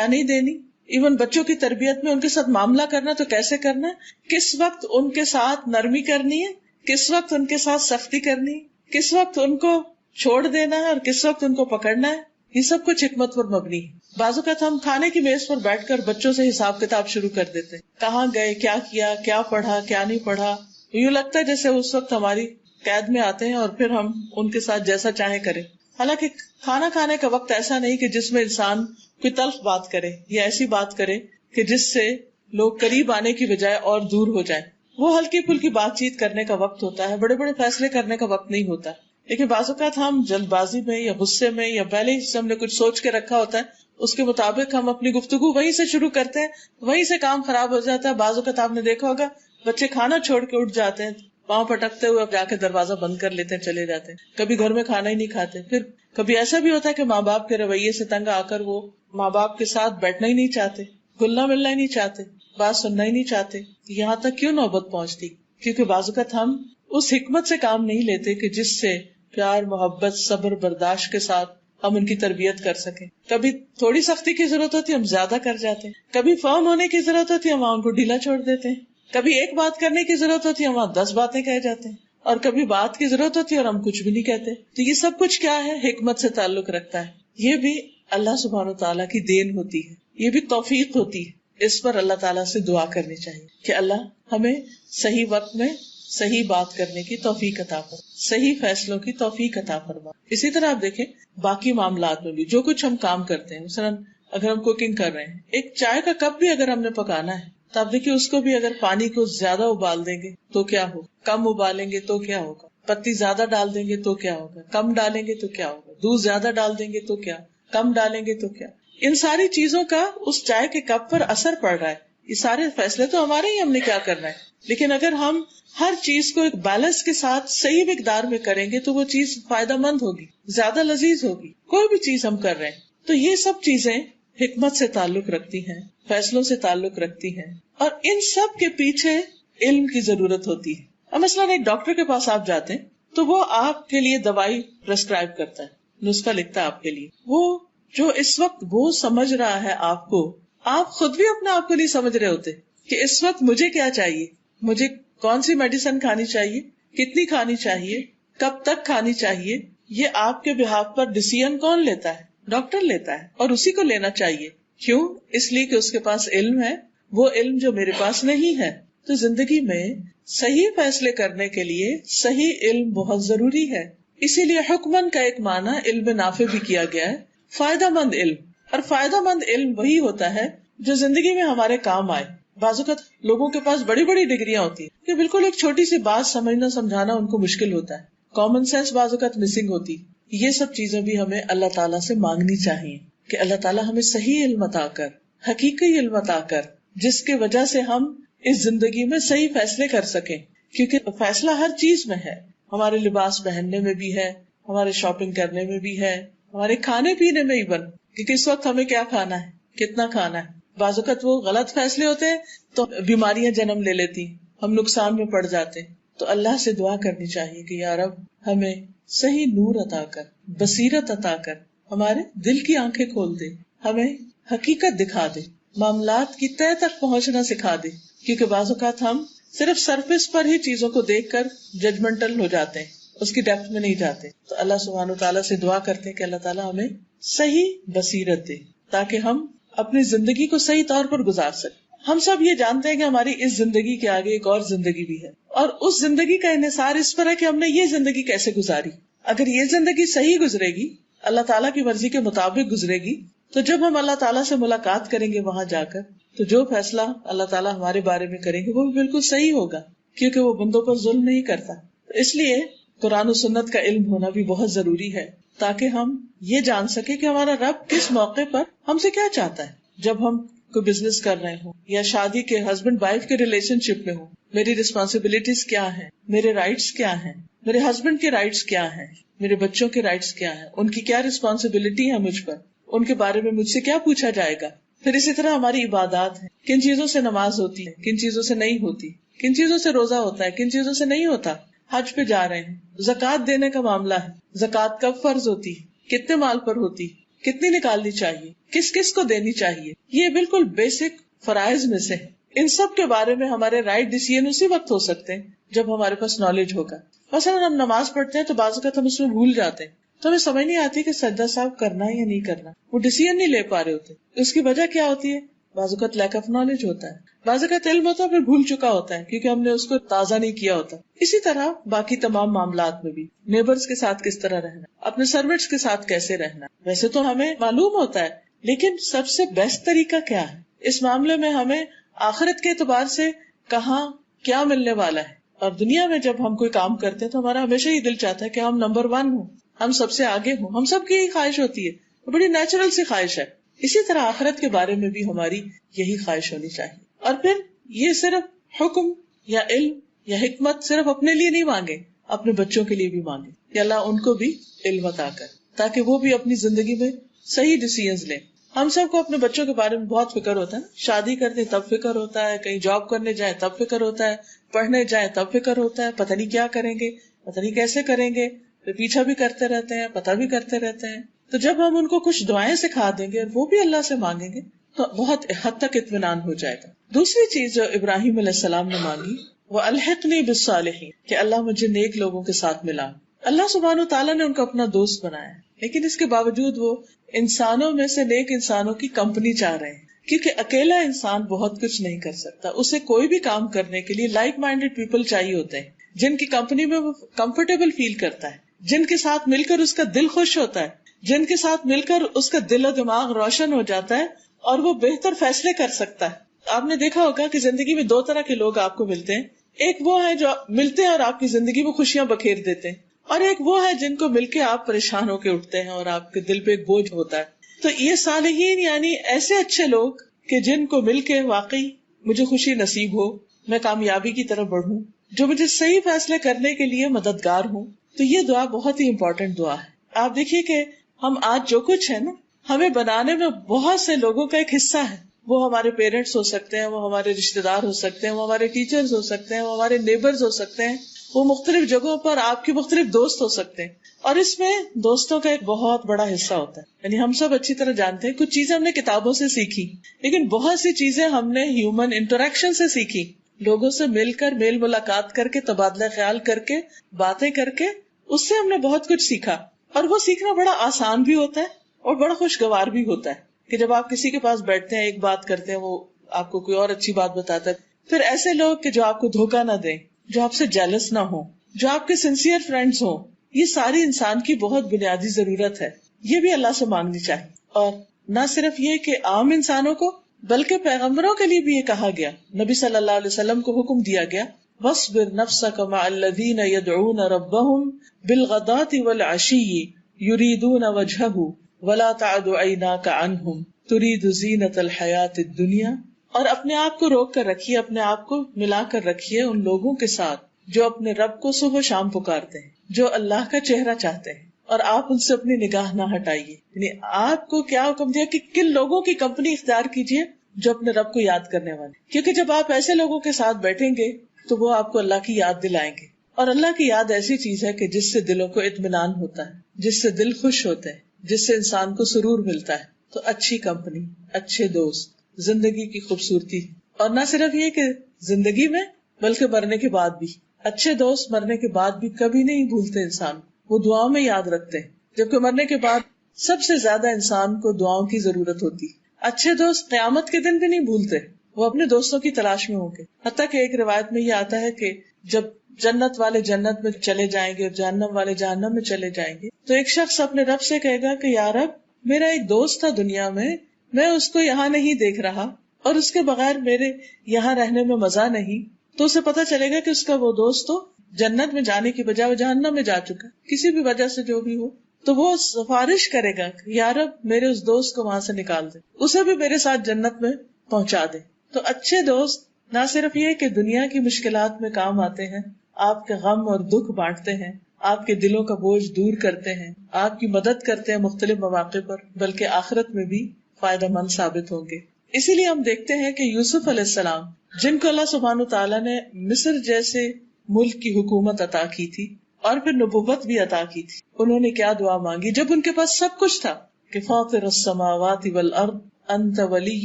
نہیں دینی، ایون بچوں کی تربیت میں ان کے ساتھ معاملہ کرنا تو کیسے کرنا ہے، کس وقت ان کے ساتھ نرمی کرنی ہے، کس وقت ان کے ساتھ سختی کرنی ہے، کس وقت ان کو چھوڑ دینا ہے اور کس وقت ان کو پکڑنا ہے، یہ سب کچھ حکمت پر مبنی ہے۔ بعض اوقات ہم کھانے کی میز پر بیٹھ کر بچوں سے حساب کتاب شروع کر دیتے ہیں، کہاں گئے، کیا کیا، کیا پڑھا، کیا نہیں پڑھا، یوں لگتا ہے جیسے اس وقت ہماری قید میں آتے ہیں اور پھر ہم ان کے ساتھ جیسا چاہیں کریں۔ حالانکہ کھانا کھانے کا وقت ایسا نہیں کہ جس میں انسان کوئی تلخ بات کرے یا ایسی بات کرے کہ جس سے لوگ قریب آنے کی بجائے اور دور ہو جائیں۔ وہ ہلکی پھلکی بات چیت کرنے کا وقت ہوتا ہے، بڑے بڑے فیصلے کرنے کا وقت نہیں ہوتا۔ لیکن بعض اوقات ہم جلد بازی میں یا غصے میں یا پہلے ہی ہم نے کچھ سوچ کے رکھا ہوتا ہے اس کے مطابق ہم اپنی گفتگو وہیں سے شروع کرتے ہیں، وہیں سے کام خراب ہو جاتا ہے۔ بعض اوقات آپ نے دیکھا ہوگا بچے کھانا چھوڑ کے اٹھ جاتے ہیں، پاؤں پٹکتے ہوئے اب جا کے دروازہ بند کر لیتے ہیں، چلے جاتے ہیں، کبھی گھر میں کھانا ہی نہیں کھاتے۔ پھر کبھی ایسا بھی ہوتا ہے کہ ماں باپ کے رویے سے تنگ آ کر وہ ماں باپ کے ساتھ بیٹھنا ہی نہیں چاہتے، گلنا ملنا ہی نہیں چاہتے، بات سننا ہی نہیں چاہتے۔ یہاں تک کیوں نوبت پہنچتی؟ کیونکہ بعض اوقات ہم اس حکمت سے کام نہیں لیتے کہ جس سے پیار، محبت، صبر، برداشت کے ساتھ ہم ان کی تربیت کر سکیں۔ کبھی تھوڑی سختی کی ضرورت ہوتی ہے ہم زیادہ کر جاتے ہیں، کبھی فرم ہونے کی ضرورت ہوتی ہے ہم ان کو ڈھیلا چھوڑ دیتے ہیں، کبھی ایک بات کرنے کی ضرورت ہوتی ہے ہم 10 باتیں کہہ جاتے ہیں، اور کبھی بات کی ضرورت ہوتی ہے اور ہم کچھ بھی نہیں کہتے۔ تو یہ سب کچھ کیا ہے؟ حکمت سے تعلق رکھتا ہے۔ یہ بھی اللہ سبحانہ وتعالیٰ کی دین ہوتی ہے، یہ بھی توفیق ہوتی ہے۔ اس پر اللہ تعالیٰ سے دعا کرنی چاہیے کہ اللہ ہمیں صحیح وقت میں صحیح بات کرنے کی توفیق عطا فرما، صحیح فیصلوں کی توفیق عطا فرما۔ اسی طرح آپ دیکھیں باقی معاملات میں بھی جو کچھ ہم کام کرتے ہیں، مثلاً اگر ہم کوکنگ کر رہے ہیں، ایک چائے کا کپ بھی اگر ہم نے پکانا ہے تو آپ دیکھیے اس کو بھی اگر پانی کو زیادہ ابال دیں گے تو کیا ہوگا، کم ابالیں گے تو کیا ہوگا، پتی زیادہ ڈال دیں گے تو کیا ہوگا، کم ڈالیں گے تو کیا ہوگا، دودھ زیادہ ڈال دیں گے تو کیا، کم ڈالیں گے تو کیا. ان ساری چیزوں کا اس چائے کے کپ پر اثر پڑ رہا ہے. یہ سارے فیصلے تو ہمارے ہی، ہم نے کیا کرنا ہے. لیکن اگر ہم ہر چیز کو ایک بیلنس کے ساتھ صحیح مقدار میں کریں گے تو وہ چیز فائدہ مند ہوگی، زیادہ لذیذ ہوگی. کوئی بھی چیز ہم کر رہے ہیں تو یہ سب چیزیں حکمت سے تعلق رکھتی ہیں، فیصلوں سے تعلق رکھتی ہیں، اور ان سب کے پیچھے علم کی ضرورت ہوتی ہے. اب مثلاً ایک ڈاکٹر کے پاس آپ جاتے ہیں تو وہ آپ کے لیے دوائی پرسکرائب کرتا ہے، نسخہ لکھتا ہے آپ کے لیے. وہ جو اس وقت وہ سمجھ رہا ہے آپ کو، آپ خود بھی اپنے آپ کو نہیں سمجھ رہے ہوتے کہ اس وقت مجھے کیا چاہیے، مجھے کون سی میڈیسن کھانی چاہیے، کتنی کھانی چاہیے، کب تک کھانی چاہیے. یہ آپ کے بہاف پر ڈیسیژن کون لیتا ہے؟ ڈاکٹر لیتا ہے، اور اسی کو لینا چاہیے. کیوں؟ اس لیے کہ اس کے پاس علم ہے، وہ علم جو میرے پاس نہیں ہے. تو زندگی میں صحیح فیصلے کرنے کے لیے صحیح علم بہت ضروری ہے. اسی لیے حکمن کا ایک معنی علم نافع بھی کیا گیا ہے، فائدہ مند علم. اور فائدہ مند علم وہی ہوتا ہے جو زندگی میں ہمارے کام آئے. بعض اوقات لوگوں کے پاس بڑی بڑی ڈگریاں ہوتی ہیں کہ بالکل ایک چھوٹی سی بات سمجھنا سمجھانا ان کو مشکل ہوتا ہے. کامن سینس بعض اوقات مسنگ ہوتی. یہ سب چیزیں بھی ہمیں اللہ تعالیٰ سے مانگنی چاہیے کہ اللہ تعالیٰ ہمیں صحیح علم عطا کر، حقیقی علم عطا کر، جس کی وجہ سے ہم اس زندگی میں صحیح فیصلے کر سکیں. کیونکہ فیصلہ ہر چیز میں ہے، ہمارے لباس پہننے میں بھی ہے، ہمارے شاپنگ کرنے میں بھی ہے، ہمارے کھانے پینے میں ایون کہ کس وقت ہمیں کیا کھانا ہے، کتنا کھانا ہے. بعض اوقات وہ غلط فیصلے ہوتے ہیں تو بیماریاں جنم لے لیتی، ہم نقصان میں پڑ جاتے. تو اللہ سے دعا کرنی چاہیے کہ یا رب ہمیں صحیح نور عطا کر، بصیرت عطا کر، ہمارے دل کی آنکھیں کھول دے، ہمیں حقیقت دکھا دے، معاملات کی تہہ تک پہنچنا سکھا دے. کیونکہ بعض اوقات ہم صرف سرفیس پر ہی چیزوں کو دیکھ کر ججمنٹل ہو جاتے ہیں، اس کی ڈیپتھ میں نہیں جاتے. تو اللہ سبحانہ وتعالیٰ سے دعا کرتے ہیں کہ اللہ تعالیٰ ہمیں صحیح بصیرت دے تاکہ ہم اپنی زندگی کو صحیح طور پر گزار سکیں. ہم سب یہ جانتے ہیں کہ ہماری اس زندگی کے آگے ایک اور زندگی بھی ہے، اور اس زندگی کا انحصار اس پر ہے کہ ہم نے یہ زندگی کیسے گزاری. اگر یہ زندگی صحیح گزرے گی، اللہ تعالیٰ کی مرضی کے مطابق گزرے گی، تو جب ہم اللہ تعالیٰ سے ملاقات کریں گے وہاں جا کر، تو جو فیصلہ اللہ تعالیٰ ہمارے بارے میں کریں گے وہ بھی بالکل صحیح ہوگا، کیونکہ وہ بندوں پر ظلم نہیں کرتا. اس لیے قرآن و سنت کا علم ہونا بھی بہت ضروری ہے تاکہ ہم یہ جان سکیں کہ ہمارا رب کس موقع پر ہم سے کیا چاہتا ہے. جب ہم کوئی بزنس کر رہے ہوں یا شادی کے ہسبینڈ وائف کے ریلیشن شپ میں ہوں، میری ریسپانسبلٹیز کیا ہیں، میرے رائٹس کیا ہیں، میرے ہسبینڈ کے رائٹس کیا ہیں، میرے بچوں کے رائٹس کیا ہیں، ان کی کیا ریسپانسبلٹی ہے مجھ پر، ان کے بارے میں مجھ سے کیا پوچھا جائے گا. پھر اسی طرح ہماری عبادات ہیں، کن چیزوں سے نماز ہوتی ہے، کن چیزوں سے نہیں ہوتی، کن چیزوں سے روزہ ہوتا ہے، کن چیزوں سے نہیں ہوتا. حج پہ جا رہے ہیں، زکوٰۃ دینے کا معاملہ ہے، زکوٰۃ کب فرض ہوتی، کتنے مال پر ہوتی، کتنی نکالنی چاہیے، کس کس کو دینی چاہیے. یہ بالکل بیسک فرائض میں سے ہے. ان سب کے بارے میں ہمارے رائٹ ڈیسیژن اسی وقت ہو سکتے ہیں جب ہمارے پاس نالج ہوگا. مثلا ہم نماز پڑھتے ہیں تو بعض اوقات ہم اس میں بھول جاتے ہیں، تو ہمیں سمجھ نہیں آتی کہ سجدہ صاحب کرنا ہے یا نہیں کرنا، وہ ڈیسیژن نہیں لے پا رہے ہوتے. اس کی وجہ کیا ہوتی ہے؟ بعض اوقات لیک آف نالج ہوتا ہے، بعض اوقات علم ہوتا ہے پھر بھول چکا ہوتا ہے کیونکہ ہم نے اس کو تازہ نہیں کیا ہوتا. اسی طرح باقی تمام معاملات میں بھی، نیبرز کے ساتھ کس طرح رہنا، اپنے سروینٹس کے ساتھ کیسے رہنا، ویسے تو ہمیں معلوم ہوتا ہے، لیکن سب سے بیسٹ طریقہ کیا ہے اس معاملے میں، ہمیں آخرت کے اعتبار سے کہاں کیا ملنے والا ہے. اور دنیا میں جب ہم کوئی کام کرتے ہیں تو ہمارا ہمیشہ ہی دل چاہتا ہے کہ ہم نمبر 1 ہوں، ہم سب سے آگے ہوں. ہم سب کی یہی خواہش ہوتی ہے، بڑی نیچرل سی خواہش ہے. اسی طرح آخرت کے بارے میں بھی ہماری یہی خواہش ہونی چاہیے. اور پھر یہ صرف حکم یا علم یا حکمت صرف اپنے لیے نہیں مانگے، اپنے بچوں کے لیے بھی مانگے کہ اللہ ان کو بھی علم عطا کر تاکہ وہ بھی اپنی زندگی میں صحیح ڈیسیژنز لیں. ہم سب کو اپنے بچوں کے بارے میں بہت فکر ہوتا ہے، شادی کرتے تب فکر ہوتا ہے، کہیں جاب کرنے جائیں تب فکر ہوتا ہے، پڑھنے جائیں تب فکر ہوتا ہے، پتہ نہیں کیا کریں گے، پتہ نہیں کیسے کریں گے، پھر پیچھا بھی کرتے رہتے ہیں، پتہ بھی کرتے رہتے ہیں. تو جب ہم ان کو کچھ دعائیں سکھا دیں گے اور وہ بھی اللہ سے مانگیں گے تو بہت حد تک اطمینان ہو جائے گا. دوسری چیز جو ابراہیم علیہ السلام نے مانگی وہ الحقنی بالصالحین، کہ اللہ مجھے نیک لوگوں کے ساتھ ملا. اللہ سبحانہ تعالیٰ نے ان کو اپنا دوست بنایا، لیکن اس کے باوجود وہ انسانوں میں سے نیک انسانوں کی کمپنی چاہ رہے ہیں، کیونکہ اکیلا انسان بہت کچھ نہیں کر سکتا. اسے کوئی بھی کام کرنے کے لیے لائک مائنڈیڈ پیپل چاہیے ہوتے ہیں، جن کی کمپنی میں وہ کمفرٹیبل فیل کرتا ہے، جن کے ساتھ مل کر اس کا دل خوش ہوتا ہے، جن کے ساتھ مل کر اس کا دل و دماغ روشن ہو جاتا ہے اور وہ بہتر فیصلے کر سکتا ہے. آپ نے دیکھا ہوگا کہ زندگی میں دو طرح کے لوگ آپ کو ملتے ہیں. ایک وہ ہے جو ملتے ہیں اور آپ کی زندگی میں خوشیاں بکھیر دیتے ہیں، اور ایک وہ ہے جن کو مل کے آپ پریشان ہو کے اٹھتے ہیں اور آپ کے دل پہ ایک بوجھ ہوتا ہے. تو یہ صالحین یعنی ایسے اچھے لوگ کہ جن کو مل کے واقعی مجھے خوشی نصیب ہو، میں کامیابی کی طرف بڑھوں، جو مجھے صحیح فیصلے کرنے کے لیے مددگار ہوں. تو یہ دعا بہت ہی امپورٹنٹ دعا ہے. آپ دیکھیے کہ ہم آج جو کچھ ہے نا، ہمیں بنانے میں بہت سے لوگوں کا ایک حصہ ہے. وہ ہمارے پیرنٹس ہو سکتے ہیں، وہ ہمارے رشتہ دار ہو سکتے ہیں، وہ ہمارے ٹیچرز ہو سکتے ہیں، وہ ہمارے نیبرز ہو سکتے ہیں، وہ مختلف جگہوں پر آپ کے مختلف دوست ہو سکتے ہیں. اور اس میں دوستوں کا ایک بہت بڑا حصہ ہوتا ہے. یعنی ہم سب اچھی طرح جانتے ہیں کچھ چیزیں ہم نے کتابوں سے سیکھی، لیکن بہت سی چیزیں ہم نے ہیومن انٹریکشن سے سیکھی. لوگوں سے مل کر، میل ملاقات کر کے، تبادلہ خیال کر کے، باتیں کر کے، اس سے ہم نے بہت کچھ سیکھا. اور وہ سیکھنا بڑا آسان بھی ہوتا ہے اور بڑا خوشگوار بھی ہوتا ہے کہ جب آپ کسی کے پاس بیٹھتے ہیں، ایک بات کرتے ہیں، وہ آپ کو کوئی اور اچھی بات بتاتا ہے. پھر ایسے لوگ کہ جو آپ کو دھوکہ نہ دیں، جو آپ سے جیلس نہ ہوں، جو آپ کے سنسیئر فرینڈز ہوں، یہ ساری انسان کی بہت بنیادی ضرورت ہے. یہ بھی اللہ سے مانگنی چاہیے. اور نہ صرف یہ کہ عام انسانوں کو، بلکہ پیغمبروں کے لیے بھی یہ کہا گیا. نبی صلی اللہ علیہ وسلم کو حکم دیا گیا وَاصْبِرْ نَفْسَكَ مَعَ الَّذِينَ يَدْعُونَ رَبَّهُمْ بِالْغَدَاةِ وَالْعَشِيِّ يُرِيدُونَ وَجْهَهُ وَلَا تَعْدُ عَيْنَاكَ عَنْهُمْ تُرِيدُ زِينَةَ الْحَيَاةِ الدُّنْيَا. اور اپنے آپ کو روک کر رکھیے، اپنے آپ کو ملا کر رکھیے ان لوگوں کے ساتھ جو اپنے رب کو صبح و شام پکارتے ہیں، جو اللہ کا چہرہ چاہتے ہیں، اور آپ ان سے اپنی نگاہ نہ ہٹائیے. یعنی آپ کو کیا حکم دیا کہ کن لوگوں کی کمپنی اختیار کیجیے؟ جو اپنے رب کو یاد کرنے والے. کیونکہ جب آپ ایسے لوگوں کے ساتھ بیٹھیں گے تو وہ آپ کو اللہ کی یاد دلائیں گے. اور اللہ کی یاد ایسی چیز ہے کہ جس سے دلوں کو اطمینان ہوتا ہے، جس سے دل خوش ہوتے ہیں، جس سے انسان کو سرور ملتا ہے. تو اچھی کمپنی، اچھے دوست زندگی کی خوبصورتی. اور نہ صرف یہ کہ زندگی میں، بلکہ مرنے کے بعد بھی. اچھے دوست مرنے کے بعد بھی کبھی نہیں بھولتے انسان، وہ دعاؤں میں یاد رکھتے ہیں. جبکہ مرنے کے بعد سب سے زیادہ انسان کو دعاؤں کی ضرورت ہوتی. اچھے دوست قیامت کے دن بھی نہیں بھولتے، وہ اپنے دوستوں کی تلاش میں ہوں گے. حتیٰ کہ ایک روایت میں یہ آتا ہے کہ جب جنت والے جنت میں چلے جائیں گے اور جہنم والے جہنم میں چلے جائیں گے تو ایک شخص اپنے رب سے کہے گا کہ یا رب، میرا ایک دوست تھا دنیا میں اس کو یہاں نہیں دیکھ رہا اور اس کے بغیر میرے یہاں رہنے میں مزہ نہیں. تو اسے پتا چلے گا کہ اس کا وہ دوست تو جنت میں جانے کی بجائے وہ جہنم میں جا چکا، کسی بھی وجہ سے جو بھی ہو. تو وہ سفارش کرے گا کہ یا رب، میرے اس دوست کو وہاں سے نکال دے، اسے بھی میرے ساتھ جنت میں پہنچا دے. تو اچھے دوست نہ صرف یہ کہ دنیا کی مشکلات میں کام آتے ہیں، آپ کے غم اور دکھ بانٹتے ہیں، آپ کے دلوں کا بوجھ دور کرتے ہیں، آپ کی مدد کرتے ہیں مختلف مواقع پر، بلکہ آخرت میں بھی فائدہ مند ثابت ہوں گے. اسی لیے ہم دیکھتے ہیں کہ یوسف علیہ السلام، جن کو اللہ سبحانہ تعالیٰ نے مصر جیسے ملک کی حکومت عطا کی تھی اور پھر نبوت بھی عطا کی تھی، انہوں نے کیا دعا مانگی جب ان کے پاس سب کچھ تھا کہ فاطر السماوات والارض انت ولی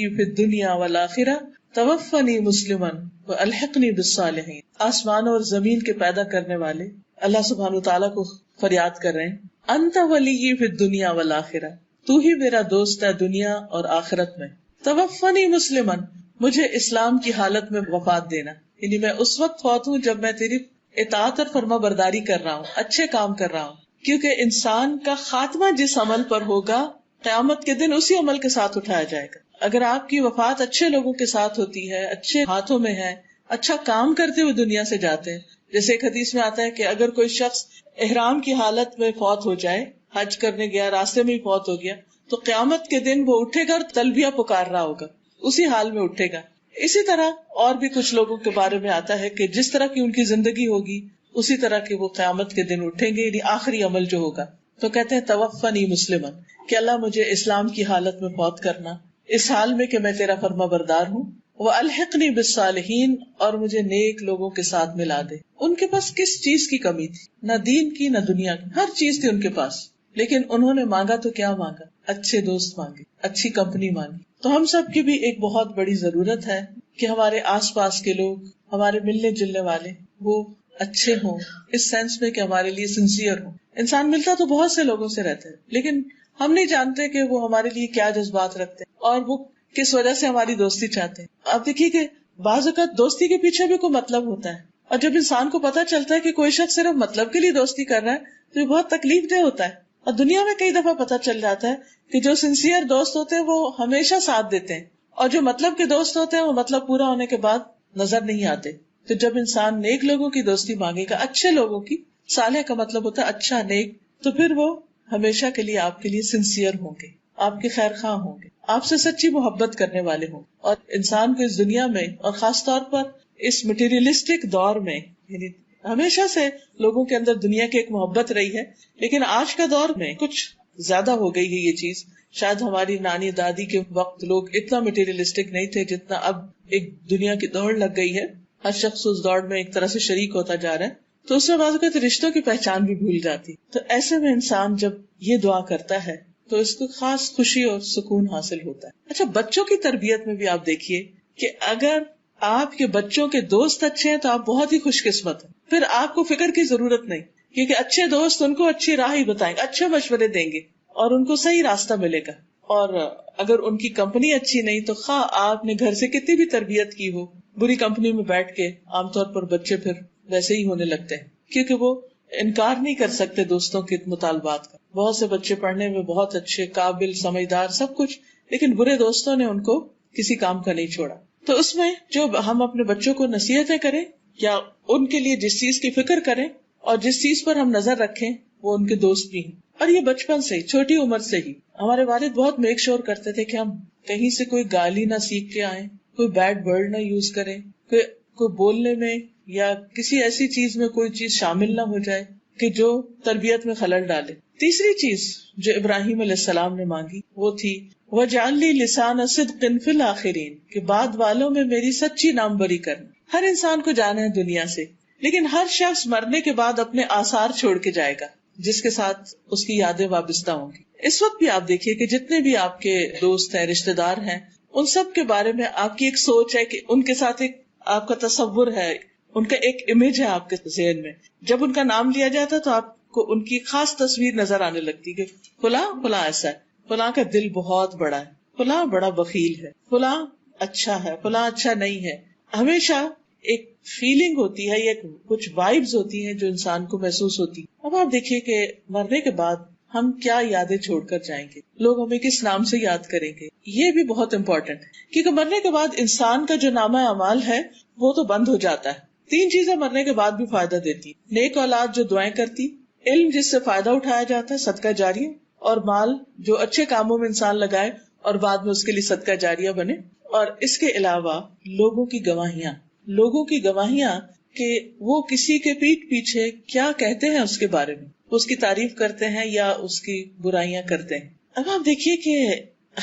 فی الدنیا والآخرہ توفنی مسلما والحقنی بالصالحین. آسمانوں اور زمین کے پیدا کرنے والے اللہ سبحانہ تعالیٰ کو فریاد کر رہے ہیں، انت ولی فی الدنیا والآخرہ، تو ہی میرا دوست ہے دنیا اور آخرت میں. توفنی مسلما، مجھے اسلام کی حالت میں وفات دینا، یعنی میں اس وقت فوت ہوں جب میں تیری اطاعت اور فرما برداری کر رہا ہوں، اچھے کام کر رہا ہوں. کیونکہ انسان کا خاتمہ جس عمل پر ہوگا قیامت کے دن اسی عمل کے ساتھ اٹھایا جائے گا. اگر آپ کی وفات اچھے لوگوں کے ساتھ ہوتی ہے، اچھے ہاتھوں میں ہے، اچھا کام کرتے ہوئے دنیا سے جاتے ہیں. جیسے ایک حدیث میں آتا ہے کہ اگر کوئی شخص احرام کی حالت میں فوت ہو جائے، حج کرنے گیا راستے میں ہی فوت ہو گیا، تو قیامت کے دن وہ اٹھے گا اور تلبیہ پکار رہا ہوگا، اسی حال میں اٹھے گا. اسی طرح اور بھی کچھ لوگوں کے بارے میں آتا ہے کہ جس طرح کی ان کی زندگی ہوگی اسی طرح کے وہ قیامت کے دن اٹھیں گے، یعنی آخری عمل جو ہوگا. تو کہتے ہیں توفنی مسلمن، کہ اللہ مجھے اسلام کی حالت میں فوت کرنا، اس حال میں کہ میں تیرا فرما بردار ہوں. وَأَلْحِقْنِي بِالصَّالِحِينَ، اور مجھے نیک لوگوں کے ساتھ ملا دے. ان کے پاس کس چیز کی کمی تھی؟ نہ دین کی نہ دنیا کی، ہر چیز تھی ان کے پاس، لیکن انہوں نے مانگا تو کیا مانگا؟ اچھے دوست مانگے، اچھی کمپنی مانگی. تو ہم سب کی بھی ایک بہت بڑی ضرورت ہے کہ ہمارے آس پاس کے لوگ، ہمارے ملنے جلنے والے، وہ اچھے ہوں، اس سینس میں کہ ہمارے لیے سنسیئر ہوں. انسان ملتا تو بہت سے لوگوں سے رہتا ہے، لیکن ہم نہیں جانتے کہ وہ ہمارے لیے کیا جذبات رکھتے ہیں اور وہ کس وجہ سے ہماری دوستی چاہتے ہیں. آپ دیکھیے کہ بعض اوقات دوستی کے پیچھے بھی کوئی مطلب ہوتا ہے، اور جب انسان کو پتا چلتا ہے کہ کوئی شخص صرف مطلب کے لیے دوستی کر رہا ہے تو یہ بہت تکلیف دہ ہوتا ہے. اور دنیا میں کئی دفعہ پتا چل جاتا ہے کہ جو سنسیئر دوست ہوتے ہیں وہ ہمیشہ ساتھ دیتے ہیں، اور جو مطلب کے دوست ہوتے ہیں وہ مطلب پورا ہونے کے بعد نظر نہیں آتے. تو جب انسان نیک لوگوں کی دوستی مانگے گا، اچھے لوگوں کی، صالح کا مطلب ہوتا ہے اچھا، نیک، تو پھر وہ ہمیشہ کے لیے آپ کے لیے سنسیئر ہوں گے، آپ کے خیر خواہ ہوں گے، آپ سے سچی محبت کرنے والے ہوں. اور انسان کو اس دنیا میں اور خاص طور پر اس مٹیریلسٹک دور میں، یعنی ہمیشہ سے لوگوں کے اندر دنیا کی ایک محبت رہی ہے، لیکن آج کا دور میں کچھ زیادہ ہو گئی ہے یہ چیز. شاید ہماری نانی دادی کے وقت لوگ اتنا مٹیریلسٹک نہیں تھے جتنا اب ایک دنیا کی دوڑ لگ گئی ہے. ہر شخص اس دوڑ میں ایک طرح سے شریک ہوتا جا رہا ہے، تو اس میں بعض اوقات رشتوں کی پہچان بھی بھول جاتی. تو ایسے میں انسان جب یہ دعا کرتا ہے تو اس کو خاص خوشی اور سکون حاصل ہوتا ہے. اچھا، بچوں کی تربیت میں بھی آپ دیکھیے کہ اگر آپ کے بچوں کے دوست اچھے ہیں تو آپ بہت ہی خوش قسمت ہیں. پھر آپ کو فکر کی ضرورت نہیں، کیونکہ اچھے دوست ان کو اچھی راہ ہی بتائیں گے، اچھے مشورے دیں گے اور ان کو صحیح راستہ ملے گا. اور اگر ان کی کمپنی اچھی نہیں تو خواہ آپ نے گھر سے کتنی بھی تربیت کی ہو، بری کمپنی میں بیٹھ کے عام طور پر بچے پھر ویسے ہی ہونے لگتے ہیں، کیونکہ وہ انکار نہیں کر سکتے دوستوں کے مطالبات کا. بہت سے بچے پڑھنے میں بہت اچھے، قابل، سمجھدار، سب کچھ، لیکن برے دوستوں نے ان کو کسی کام کا نہیں چھوڑا. تو اس میں جو ہم اپنے بچوں کو نصیحتیں کریں یا ان کے لیے جس چیز کی فکر کریں اور جس چیز پر ہم نظر رکھیں وہ ان کے دوست بھی ہیں. اور یہ بچپن سے ہی، چھوٹی عمر سے ہی. ہمارے والد بہت میک شور کرتے تھے کہ ہم کہیں سے کوئی گالی نہ سیکھ کے آئیں، کوئی بیڈ ورڈ نہ یوز کریں، کوئی بولنے میں یا کسی ایسی چیز میں کوئی چیز شامل نہ ہو جائے کہ جو تربیت میں خلل ڈالے. تیسری چیز جو ابراہیم علیہ السلام نے مانگی وہ تھی وَاجْعَلْ لِي لِسَانَ صِدْقٍ فِي الْآخِرِينَ، کہ بعد والوں میں میری سچی نام بری کرنا. ہر انسان کو جانا ہے دنیا سے، لیکن ہر شخص مرنے کے بعد اپنے آثار چھوڑ کے جائے گا جس کے ساتھ اس کی یادیں وابستہ ہوں گی. اس وقت بھی آپ دیکھیے کہ جتنے بھی آپ کے دوست ہیں، رشتے دار ہیں، ان سب کے بارے میں آپ کی ایک سوچ ہے کہ ان کے ساتھ ایک آپ کا تصور ہے، ان کا ایک امیج ہے آپ کے ذہن میں. جب ان کا نام لیا جاتا تو آپ کو ان کی خاص تصویر نظر آنے لگتی کہ فلاں فلاں ایسا ہے، فلاں کا دل بہت بڑا ہے، فلاں بڑا بخیل ہے، فلاں اچھا ہے، فلاں اچھا نہیں ہے. ہمیشہ ایک فیلنگ ہوتی ہے یا کچھ وائبز ہوتی ہیں جو انسان کو محسوس ہوتی. اب آپ دیکھیے کہ مرنے کے بعد ہم کیا یادیں چھوڑ کر جائیں گے، لوگ ہمیں کس نام سے یاد کریں گے، یہ بھی بہت امپورٹنٹ ہے. کیونکہ مرنے کے بعد انسان کا جو نامہ اعمال ہے وہ تو بند ہو جاتا ہے. 3 چیزیں مرنے کے بعد بھی فائدہ دیتی: نیک اولاد جو دعائیں کرتی، علم جس سے فائدہ اٹھایا جاتا ہے، صدقہ جاریہ، اور مال جو اچھے کاموں میں انسان لگائے اور بعد میں اس کے لیے صدقہ جاریہ بنے. اور اس کے علاوہ لوگوں کی گواہیاں کہ وہ کسی کے پیٹھ پیچھے کیا کہتے ہیں اس کے بارے میں، اس کی تعریف کرتے ہیں یا اس کی برائیاں کرتے ہیں. اب آپ دیکھیے کہ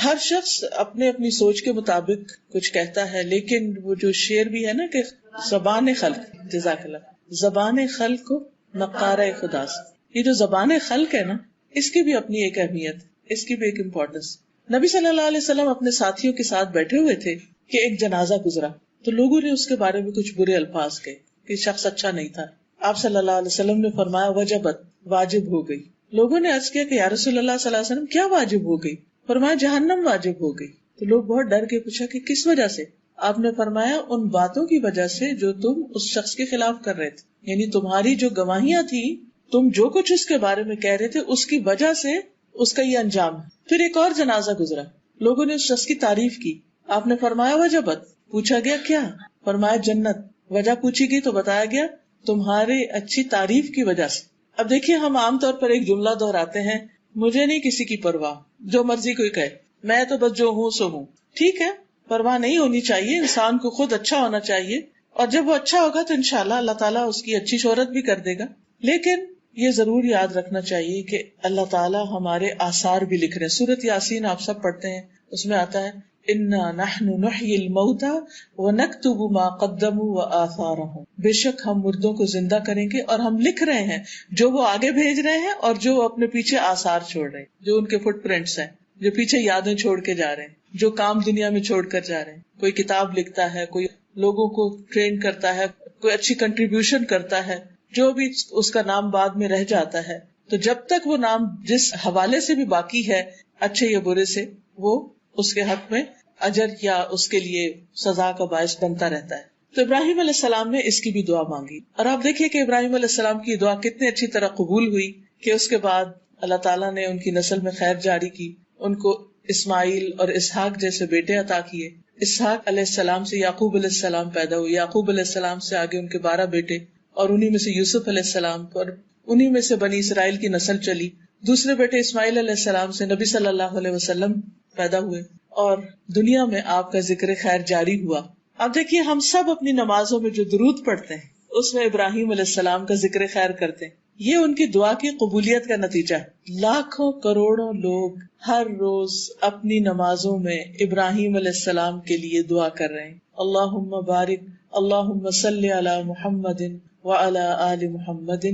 ہر شخص اپنے اپنی سوچ کے مطابق کچھ کہتا ہے، لیکن وہ جو شعر بھی ہے نا کہ زبان خلق، جزاک اللہ، زبان خلق کو نقارہ خدا سے. یہ جو زبان خلق ہے نا، اس کی بھی اپنی ایک اہمیت، اس کی بھی ایک امپورٹنس. نبی صلی اللہ علیہ وسلم اپنے ساتھیوں کے ساتھ بیٹھے ہوئے تھے کہ ایک جنازہ گزرا تو لوگوں نے اس کے بارے میں کچھ برے الفاظ کہے کہ شخص اچھا نہیں تھا. آپ صلی اللہ علیہ وسلم نے فرمایا وجبت، واجب ہو گئی. لوگوں نے عرض کیا کہ یا رسول اللہ صلی اللہ علیہ وسلم کیا واجب ہو گئی؟ فرمایا جہنم واجب ہو گئی. تو لوگ بہت ڈر کے پوچھا کہ کس وجہ سے؟ آپ نے فرمایا ان باتوں کی وجہ سے جو تم اس شخص کے خلاف کر رہے تھے، یعنی تمہاری جو گواہیاں تھی، تم جو کچھ اس کے بارے میں کہہ رہے تھے، اس کی وجہ سے اس کا یہ انجام ہے. پھر ایک اور جنازہ گزرا، لوگوں نے اس شخص کی تعریف کی. آپ نے فرمایا وجبت، پوچھا گیا کیا؟ فرمایا جنت. وجہ پوچھی گئی تو بتایا گیا تمہاری اچھی تعریف کی وجہ سے. اب دیکھیے ہم عام طور پر ایک جملہ دہراتے ہیں، مجھے نہیں کسی کی پرواہ، جو مرضی کوئی کہے، میں تو بس جو ہوں سو ہوں. ٹھیک ہے، پرواہ نہیں ہونی چاہیے، انسان کو خود اچھا ہونا چاہیے، اور جب وہ اچھا ہوگا تو انشاءاللہ اللہ تعالیٰ اس کی اچھی شہرت بھی کر دے گا. لیکن یہ ضرور یاد رکھنا چاہیے کہ اللہ تعالیٰ ہمارے آثار بھی لکھ رہے ہیں. سورۃ یاسین آپ سب پڑھتے ہیں، اس میں آتا ہے اِنَّا نَحْنُ نُحْيِي الْمَوْتَى وَنَكْتُبُ مَا قَدَّمُوا وَآثَارَهُمْ. بے شک ہم مردوں کو زندہ کریں گے اور ہم لکھ رہے ہیں جو وہ آگے بھیج رہے ہیں اور جو اپنے پیچھے آثار چھوڑ رہے ہیں، جو ان کے فٹ پرنٹس ہیں، جو پیچھے یادیں چھوڑ کے جا رہے ہیں، جو کام دنیا میں چھوڑ کر جا رہے ہیں. کوئی کتاب لکھتا ہے، کوئی لوگوں کو ٹرین کرتا ہے، کوئی اچھی کنٹریبیوشن کرتا ہے، جو بھی اس کا نام بعد میں رہ جاتا ہے. تو جب تک وہ نام جس حوالے سے بھی باقی ہے، اچھے یا برے سے، وہ اس کے حق میں اجر یا اس کے لیے سزا کا باعث بنتا رہتا ہے. تو ابراہیم علیہ السلام نے اس کی بھی دعا مانگی، اور آپ دیکھیے کہ ابراہیم علیہ السلام کی دعا کتنی اچھی طرح قبول ہوئی کہ اس کے بعد اللہ تعالیٰ نے ان کی نسل میں خیر جاری کی، ان کو اسماعیل اور اسحاق جیسے بیٹے عطا کیے. اسحاق علیہ السلام سے یعقوب علیہ السلام پیدا ہوئے، یعقوب علیہ السلام سے آگے ان کے 12 بیٹے، اور انہی میں سے یوسف علیہ السلام، اور انہی میں سے بنی اسرائیل کی نسل چلی. دوسرے بیٹے اسماعیل علیہ السلام سے نبی صلی اللہ علیہ وسلم پیدا ہوئے، اور دنیا میں آپ کا ذکر خیر جاری ہوا. اب دیکھیے ہم سب اپنی نمازوں میں جو درود پڑھتے ہیں اس میں ابراہیم علیہ السلام کا ذکر خیر کرتے ہیں. یہ ان کی دعا کی قبولیت کا نتیجہ ہے. لاکھوں کروڑوں لوگ ہر روز اپنی نمازوں میں ابراہیم علیہ السلام کے لیے دعا کر رہے ہیں. اللہم بارک، اللہم صلی علی محمد وعلی آل محمد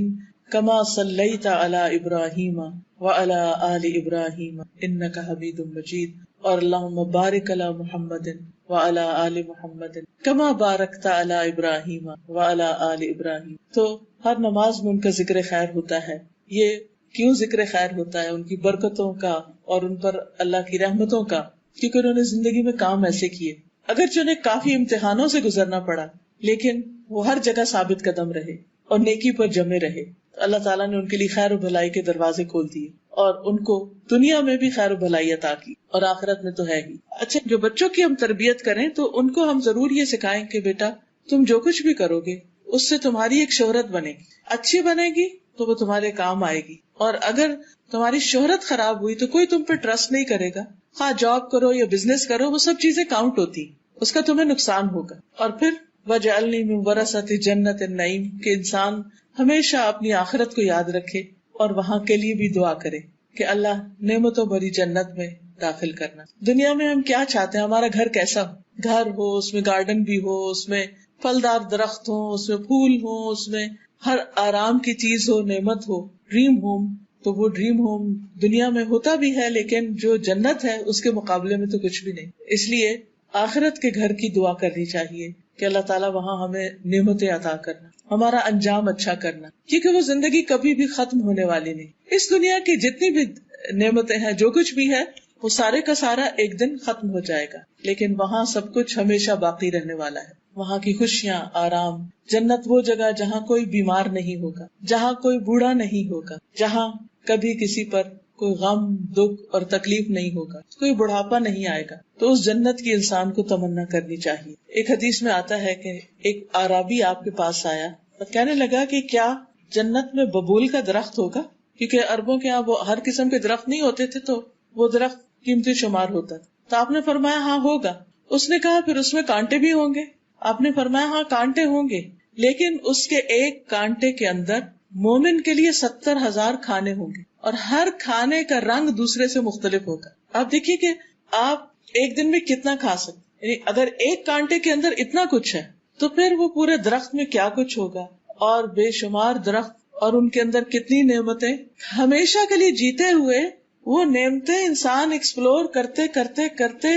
کما صلیت علی ابراہیم وعلی آل ابراہیم انک حمید مجید، اور اللہم بارک علی محمد وعلی آل محمد کما بارکت علی ابراہیم وعلی آل ابراہیم. تو ہر نماز میں ان کا ذکر خیر ہوتا ہے. یہ کیوں ذکر خیر ہوتا ہے؟ ان کی برکتوں کا اور ان پر اللہ کی رحمتوں کا، کیونکہ انہوں نے زندگی میں کام ایسے کیے. اگرچہ انہیں کافی امتحانوں سے گزرنا پڑا لیکن وہ ہر جگہ ثابت قدم رہے اور نیکی پر جمے رہے. اللہ تعالیٰ نے ان کے لیے خیر و بھلائی کے دروازے کھول دیے اور ان کو دنیا میں بھی خیر و بھلائی عطا کی اور آخرت میں تو ہے ہی. اچھا، جو بچوں کی ہم تربیت کریں تو ان کو ہم ضرور یہ سکھائیں کہ بیٹا تم جو کچھ بھی کرو گے اس سے تمہاری ایک شہرت بنے گی، اچھی بنے گی تو وہ تمہارے کام آئے گی. اور اگر تمہاری شہرت خراب ہوئی تو کوئی تم پہ ٹرسٹ نہیں کرے گا. خواہ جاب کرو یا بزنس کرو، وہ سب چیزیں کاؤنٹ ہوتی، اس کا تمہیں نقصان ہوگا. اور پھر وَجَعَلْنِي مِن وَرَثَةِ جَنَّةِ النَّعِيمِ کہ انسان ہمیشہ اپنی آخرت کو یاد رکھے اور وہاں کے لیے بھی دعا کرے کہ اللہ نعمتوں بھری جنت میں داخل کرنا. دنیا میں ہم کیا چاہتے ہیں؟ ہمارا گھر کیسا ہو؟ گھر ہو، اس میں گارڈن بھی ہو، اس میں پھلدار درخت ہو، اس میں پھول ہو، اس میں ہر آرام کی چیز ہو، نعمت ہو، ڈریم ہوم. تو وہ ڈریم ہوم دنیا میں ہوتا بھی ہے لیکن جو جنت ہے اس کے مقابلے میں تو کچھ بھی نہیں. اس لیے آخرت کے گھر کی دعا کرنی چاہیے کہ اللہ تعالیٰ وہاں ہمیں نعمتیں عطا کرنا، ہمارا انجام اچھا کرنا، کیونکہ وہ زندگی کبھی بھی ختم ہونے والی نہیں. اس دنیا کی جتنی بھی نعمتیں ہیں، جو کچھ بھی ہے، وہ سارے کا سارا ایک دن ختم ہو جائے گا، لیکن وہاں سب کچھ ہمیشہ باقی رہنے والا ہے. وہاں کی خوشیاں، آرام. جنت وہ جگہ جہاں کوئی بیمار نہیں ہوگا، جہاں کوئی بوڑھا نہیں ہوگا، جہاں کبھی کسی پر کوئی غم، دکھ اور تکلیف نہیں ہوگا، کوئی بڑھاپا نہیں آئے گا. تو اس جنت کی انسان کو تمنا کرنی چاہیے. ایک حدیث میں آتا ہے کہ ایک اعرابی آپ کے پاس آیا اور کہنے لگا کہ کیا جنت میں ببول کا درخت ہوگا؟ کیونکہ عربوں کے یہاں وہ ہر قسم کے درخت نہیں ہوتے تھے تو وہ درخت قیمتی شمار ہوتا تھا. تو آپ نے فرمایا ہاں ہوگا. اس نے کہا پھر اس میں کانٹے بھی ہوں گے؟ آپ نے فرمایا ہاں کانٹے ہوں گے، لیکن اس کے ایک کانٹے کے اندر مومن کے لیے 70,000 کھانے ہوں گے اور ہر کھانے کا رنگ دوسرے سے مختلف ہوگا. آپ دیکھیے کہ آپ ایک دن میں کتنا کھا سکتے، یعنی اگر ایک کانٹے کے اندر اتنا کچھ ہے تو پھر وہ پورے درخت میں کیا کچھ ہوگا، اور بے شمار درخت اور ان کے اندر کتنی نعمتیں. ہمیشہ کے لیے جیتے ہوئے وہ نعمتیں انسان ایکسپلور کرتے کرتے کرتے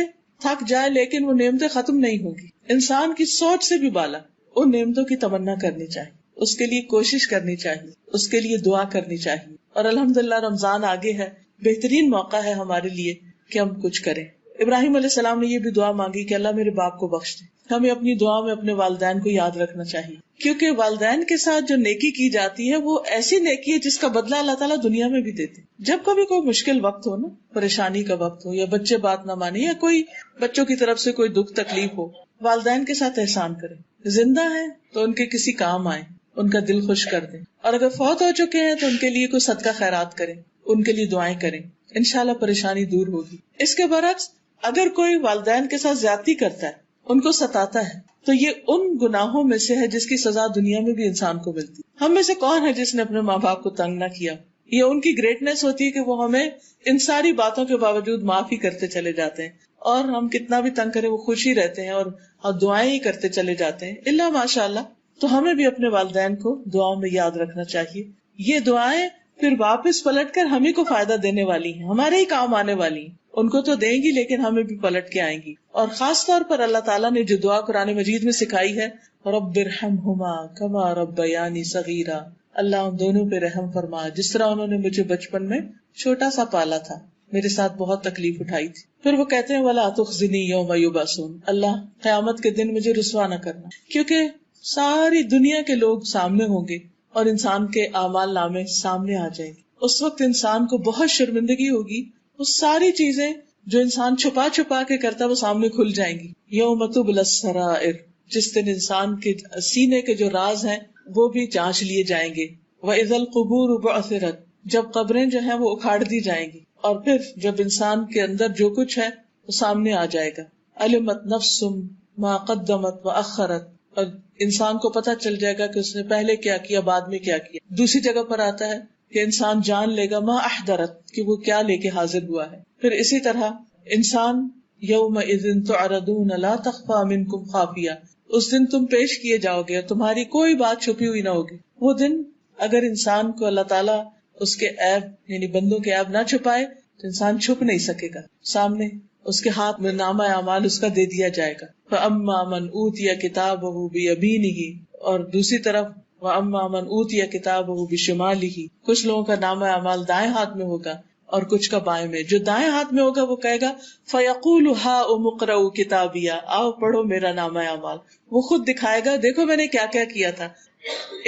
تھک جائے لیکن وہ نعمتیں ختم نہیں ہوں گی. انسان کی سوچ سے بھی بالا ان نعمتوں کی تمنا کرنی چاہیے، اس کے لیے کوشش کرنی چاہیے، اس کے لیے دعا کرنی چاہیے. اور الحمدللہ رمضان آگے ہے، بہترین موقع ہے ہمارے لیے کہ ہم کچھ کریں. ابراہیم علیہ السلام نے یہ بھی دعا مانگی کہ اللہ میرے باپ کو بخش دے. ہمیں اپنی دعا میں اپنے والدین کو یاد رکھنا چاہیے، کیونکہ والدین کے ساتھ جو نیکی کی جاتی ہے وہ ایسی نیکی ہے جس کا بدلہ اللہ تعالیٰ دنیا میں بھی دیتے. جب کبھی کوئی مشکل وقت ہو نا، پریشانی کا وقت ہو یا بچے بات نہ مانے یا کوئی بچوں کی طرف سے کوئی دکھ تکلیف ہو، والدین کے ساتھ احسان کریں. زندہ ہیں تو ان کے کسی کام آئیں، ان کا دل خوش کر دیں، اور اگر فوت ہو چکے ہیں تو ان کے لیے کوئی صدقہ خیرات کریں، ان کے لیے دعائیں کریں، انشاءاللہ پریشانی دور ہوگی. اس کے برعکس اگر کوئی والدین کے ساتھ زیادتی کرتا ہے، ان کو ستاتا ہے، تو یہ ان گناہوں میں سے ہے جس کی سزا دنیا میں بھی انسان کو ملتی. ہم میں سے کون ہے جس نے اپنے ماں باپ کو تنگ نہ کیا؟ یہ ان کی گریٹنیس ہوتی ہے کہ وہ ہمیں ان ساری باتوں کے باوجود معاف ہی کرتے چلے جاتے ہیں، اور ہم کتنا بھی تنگ کریں وہ خوش ہی رہتے ہیں اور دعائیں ہی کرتے چلے جاتے ہیں الا ماشاء اللہ. تو ہمیں بھی اپنے والدین کو دعاؤں میں یاد رکھنا چاہیے. یہ دعائیں پھر واپس پلٹ کر ہمیں کو فائدہ دینے والی ہیں، ہمارے ہی کام آنے والی ہیں. ان کو تو دیں گی لیکن ہمیں بھی پلٹ کے آئیں گی. اور خاص طور پر اللہ تعالیٰ نے جو دعا قرآن مجید میں سکھائی ہے، رب ارحمہما کما ربیانی صغیرا، اللہ ان دونوں پہ رحم فرما جس طرح انہوں نے مجھے بچپن میں چھوٹا سا پالا تھا، میرے ساتھ بہت تکلیف اٹھائی تھی. پھر وہ کہتے ہیں ولا تخزنی یوم یبعثون، اللہ قیامت کے دن مجھے رسوا نہ کرنا، کیونکہ ساری دنیا کے لوگ سامنے ہوں گے اور انسان کے اعمال نامے سامنے آ جائیں گے. اس وقت انسان کو بہت شرمندگی ہوگی، وہ ساری چیزیں جو انسان چھپا چھپا کے کرتا وہ سامنے کھل جائیں گی. یوم تبلی السرائر، جس دن انسان کے سینے کے جو راز ہیں وہ بھی جانچ لیے جائیں گے. وَإِذَا الْقُبُورُ بُعْثِرَتْ، جب قبریں جو ہیں وہ اکھاڑ دی جائیں گی، اور پھر جب انسان کے اندر جو کچھ ہے وہ سامنے آ جائے گا. علمت نفس ما قدمت وأخرت، اور انسان کو پتہ چل جائے گا کہ اس نے پہلے کیا کیا بعد میں کیا کیا. دوسری جگہ پر آتا ہے کہ انسان جان لے گا ما احضرت، کہ وہ کیا لے کے حاضر ہوا ہے. پھر اسی طرح انسان یومئذ تعرضون لا تخفی منکم خافیہ، اس دن تم پیش کیے جاؤ گے اور تمہاری کوئی بات چھپی ہوئی نہ ہوگی. وہ دن اگر انسان کو اللہ تعالیٰ اس کے عیب یعنی بندوں کے عیب نہ چھپائے تو انسان چھپ نہیں سکے گا. سامنے اس کے ہاتھ میں نامہ اعمال اس کا دے دیا جائے گا. فَأَمَّا مَنْ أُوتِيَ كِتَابَهُ بِيَمِينِهِ، اور دوسری طرف وَأَمَّا مَنْ أُوتِيَ كِتَابَهُ بِشِمَالِهِ، کچھ لوگوں کا نامہ اعمال دائیں ہاتھ میں ہوگا اور کچھ کا بائیں میں. جو دائیں ہاتھ میں ہوگا وہ کہے گا فَيَقُولُ هَاؤُمُ اقْرَءُوا كِتَابِيَهْ، آؤ پڑھو میرا نامہ اعمال. وہ خود دکھائے گا دیکھو میں نے کیا کیا کیا تھا.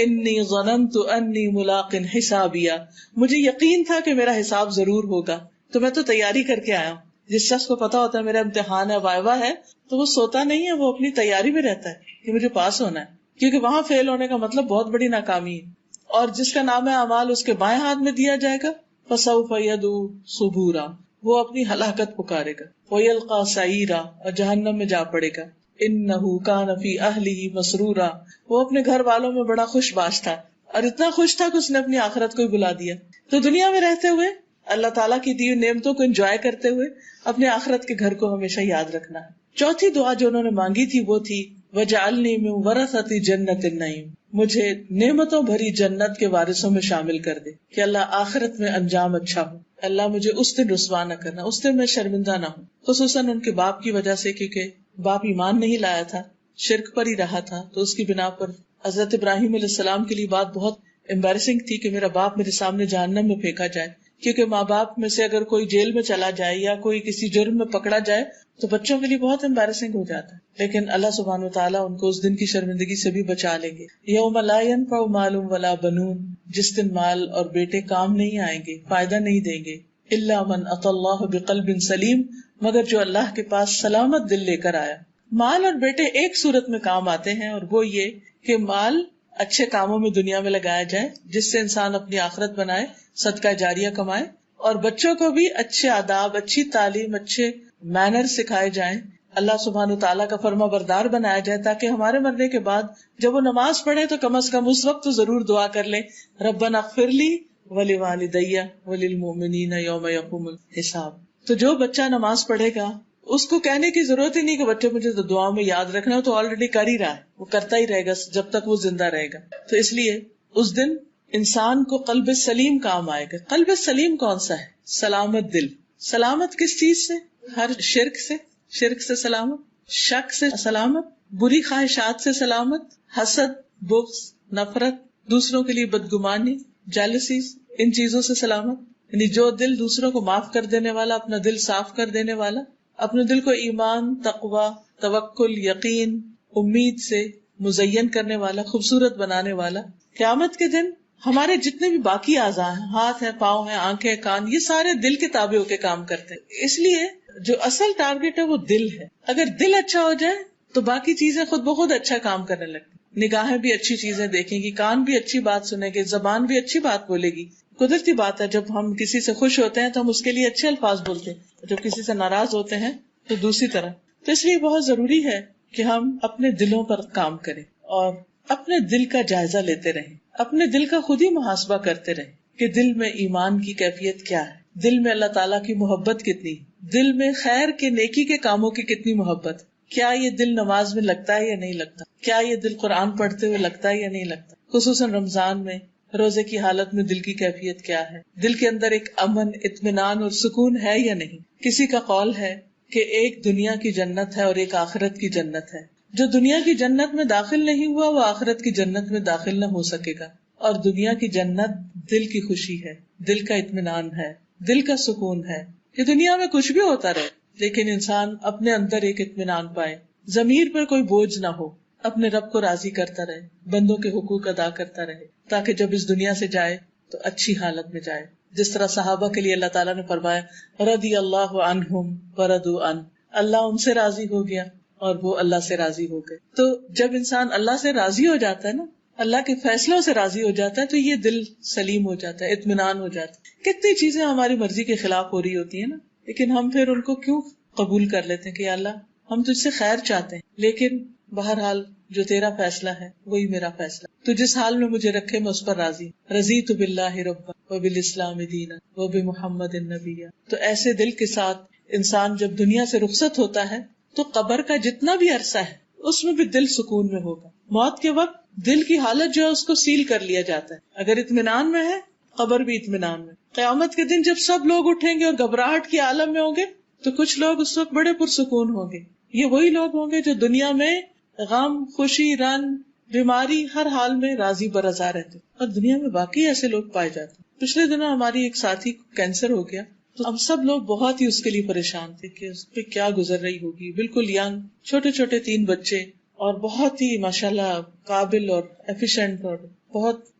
انی ظننت انی ملاق حسابیہ، مجھے یقین تھا کہ میرا حساب ضرور ہوگا تو میں تو تیاری کر کے آیا ہوں. جس شخص کو پتا ہوتا ہے میرا امتحان ہے وائوا ہے تو وہ سوتا نہیں ہے، وہ اپنی تیاری میں رہتا ہے کہ مجھے پاس ہونا ہے، کیونکہ وہاں فیل ہونے کا مطلب بہت بڑی ناکامی ہے. اور جس کا نام اعمال اس کے بائیں ہاتھ میں دیا جائے گا فسوف يدعو ثبورا، وہ اپنی ہلاکت پکارے گا. ويلقى سعيرا، اور جہنم میں جا پڑے گا. انه كان في اهله مسرورا، وہ اپنے گھر والوں میں بڑا خوش باش تھا اور اتنا خوش تھا کہ اس نے اپنی آخرت کو ہی بلا دیا. تو دنیا میں رہتے ہوئے اللہ تعالیٰ کی دی ہوئی نعمتوں کو انجوائے کرتے ہوئے اپنے آخرت کے گھر کو ہمیشہ یاد رکھنا ہے. چوتھی دعا جو انہوں نے مانگی تھی وہ تھی وَجَعَلْنِي مِن وَرَثَةِ جَنَّةِ النَّعِيمِ، مجھے نعمتوں بھری جنت کے وارثوں میں شامل کر دے کہ اللہ آخرت میں انجام اچھا ہو. اللہ مجھے اس دن رسوا نہ کرنا، اس دن میں شرمندہ نہ ہوں. خصوصاً ان کے باپ کی وجہ سے، کیونکہ باپ ایمان نہیں لایا تھا، شرک پر ہی رہا تھا، تو اس کی بنا پر حضرت ابراہیم علیہ السلام کے لیے بات بہت امبیرسنگ تھی کہ میرا باپ میرے سامنے جہنم میں پھینکا جائے. کیونکہ ماں باپ میں سے اگر کوئی جیل میں چلا جائے یا کوئی کسی جرم میں پکڑا جائے تو بچوں کے لیے بہت امبیرسنگ ہو جاتا ہے. لیکن اللہ سبحانہ وتعالیٰ ان کو اس دن کی شرمندگی سے بھی بچا لیں گے. یوم لا ینفع مال ولا بنون، جس دن مال اور بیٹے کام نہیں آئیں گے، فائدہ نہیں دیں گے. الا من اتى اللہ بقلب سلیم، مگر جو اللہ کے پاس سلامت دل لے کر آیا. مال اور بیٹے ایک صورت میں کام آتے ہیں، اور وہ یہ کہ مال اچھے کاموں میں دنیا میں لگایا جائے جس سے انسان اپنی آخرت بنائے، صدقہ جاریہ کمائے، اور بچوں کو بھی اچھے آداب، اچھی تعلیم، اچھے مینر سکھائے جائیں، اللہ سبحانہ تعالیٰ کا فرما بردار بنایا جائے، تاکہ ہمارے مرنے کے بعد جب وہ نماز پڑھے تو کم از کم اس وقت تو ضرور دعا کر لیں ربنا اغفر لی ولوالدی وللمؤمنین یوم یقوم الحساب. تو جو بچہ نماز پڑھے گا اس کو کہنے کی ضرورت ہی نہیں کہ بچے مجھے تو دعا میں یاد رکھنا ہے، تو آلریڈی کر ہی رہا ہے، وہ کرتا ہی رہے گا جب تک وہ زندہ رہے گا. تو اس لیے اس دن انسان کو قلب سلیم کام آئے گا. قلب سلیم کون سا ہے؟ سلامت دل. سلامت کس چیز سے؟ ہر شرک سے سلامت، شک سے سلامت، بری خواہشات سے سلامت، حسد، بغض، نفرت، دوسروں کے لیے بدگمانی، جیلسیز، ان چیزوں سے سلامت. یعنی جو دل دوسروں کو معاف کر دینے والا، اپنا دل صاف کر دینے والا، اپنے دل کو ایمان، تقوی، توکل، یقین، امید سے مزین کرنے والا، خوبصورت بنانے والا. قیامت کے دن ہمارے جتنے بھی باقی اعضاء ہیں، ہاتھ ہیں، پاؤں ہیں، آنکھیں، کان، یہ سارے دل کے تابع ہو کے کام کرتے ہیں. اس لیے جو اصل ٹارگٹ ہے وہ دل ہے. اگر دل اچھا ہو جائے تو باقی چیزیں خود بخود اچھا کام کرنے لگتی. نگاہیں بھی اچھی چیزیں دیکھیں گی، کان بھی اچھی بات سنیں گے، زبان بھی اچھی بات بولے گی. قدرتی بات ہے جب ہم کسی سے خوش ہوتے ہیں تو ہم اس کے لیے اچھے الفاظ بولتے ہیں، جب کسی سے ناراض ہوتے ہیں تو دوسری طرح. تو اس لیے بہت ضروری ہے کہ ہم اپنے دلوں پر کام کریں اور اپنے دل کا جائزہ لیتے رہیں، اپنے دل کا خود ہی محاسبہ کرتے رہیں کہ دل میں ایمان کی کیفیت کیا ہے، دل میں اللہ تعالیٰ کی محبت کتنی، دل میں خیر کے نیکی کے کاموں کی کتنی محبت. کیا یہ دل نماز میں لگتا ہے یا نہیں لگتا؟ کیا یہ دل قرآن پڑھتے ہوئے لگتا ہے یا نہیں لگتا؟ خصوصاً رمضان میں روزے کی حالت میں دل کی کیفیت کیا ہے؟ دل کے اندر ایک امن، اطمینان اور سکون ہے یا نہیں؟ کسی کا قول ہے کہ ایک دنیا کی جنت ہے اور ایک آخرت کی جنت ہے. جو دنیا کی جنت میں داخل نہیں ہوا وہ آخرت کی جنت میں داخل نہ ہو سکے گا. اور دنیا کی جنت دل کی خوشی ہے، دل کا اطمینان ہے، دل کا سکون ہے کہ دنیا میں کچھ بھی ہوتا رہے لیکن انسان اپنے اندر ایک اطمینان پائے، ضمیر پر کوئی بوجھ نہ ہو، اپنے رب کو راضی کرتا رہے، بندوں کے حقوق ادا کرتا رہے، تاکہ جب اس دنیا سے جائے تو اچھی حالت میں جائے. جس طرح صحابہ کے لیے اللہ تعالیٰ نے فرمایا رضی اللہ عنہم ورضوا عنہ، اللہ ان سے راضی ہو گیا اور وہ اللہ سے راضی ہو گئے. تو جب انسان اللہ سے راضی ہو جاتا ہے نا، اللہ کے فیصلوں سے راضی ہو جاتا ہے، تو یہ دل سلیم ہو جاتا ہے، اطمینان ہو جاتا ہے. کتنی چیزیں ہماری مرضی کے خلاف ہو رہی ہوتی ہیں نا، لیکن ہم پھر ان کو کیوں قبول کر لیتے ہیں کہ اللہ ہم تجھ سے خیر چاہتے ہیں، لیکن بہرحال جو تیرا فیصلہ ہے وہی میرا فیصلہ، تو جس حال میں مجھے رکھے میں اس پر راضی. رضیت باللہ ربا وبالاسلام دینا وبمحمد نبیا. تو ایسے دل کے ساتھ انسان جب دنیا سے رخصت ہوتا ہے تو قبر کا جتنا بھی عرصہ ہے اس میں بھی دل سکون میں ہوگا. موت کے وقت دل کی حالت جو ہے اس کو سیل کر لیا جاتا ہے. اگر اطمینان میں ہے قبر بھی اطمینان میں. قیامت کے دن جب سب لوگ اٹھیں گے اور گھبراہٹ کی عالم میں ہوں گے تو کچھ لوگ اس وقت بڑے پرسکون ہوں گے. یہ وہی لوگ ہوں گے جو دنیا میں غم، خوشی، رن، بیماری ہر حال میں راضی برضا رہتے، اور دنیا میں باقی ایسے لوگ پائے جاتے. پچھلے دنوں ہماری ایک ساتھی کو کینسر ہو گیا تو ہم سب لوگ بہت ہی اس کے لیے پریشان تھے کہ اس پہ کیا گزر رہی ہوگی. بالکل ینگ، چھوٹے چھوٹے 3 بچے اور بہت ہی ماشاءاللہ قابل اور ایفیشینٹ اور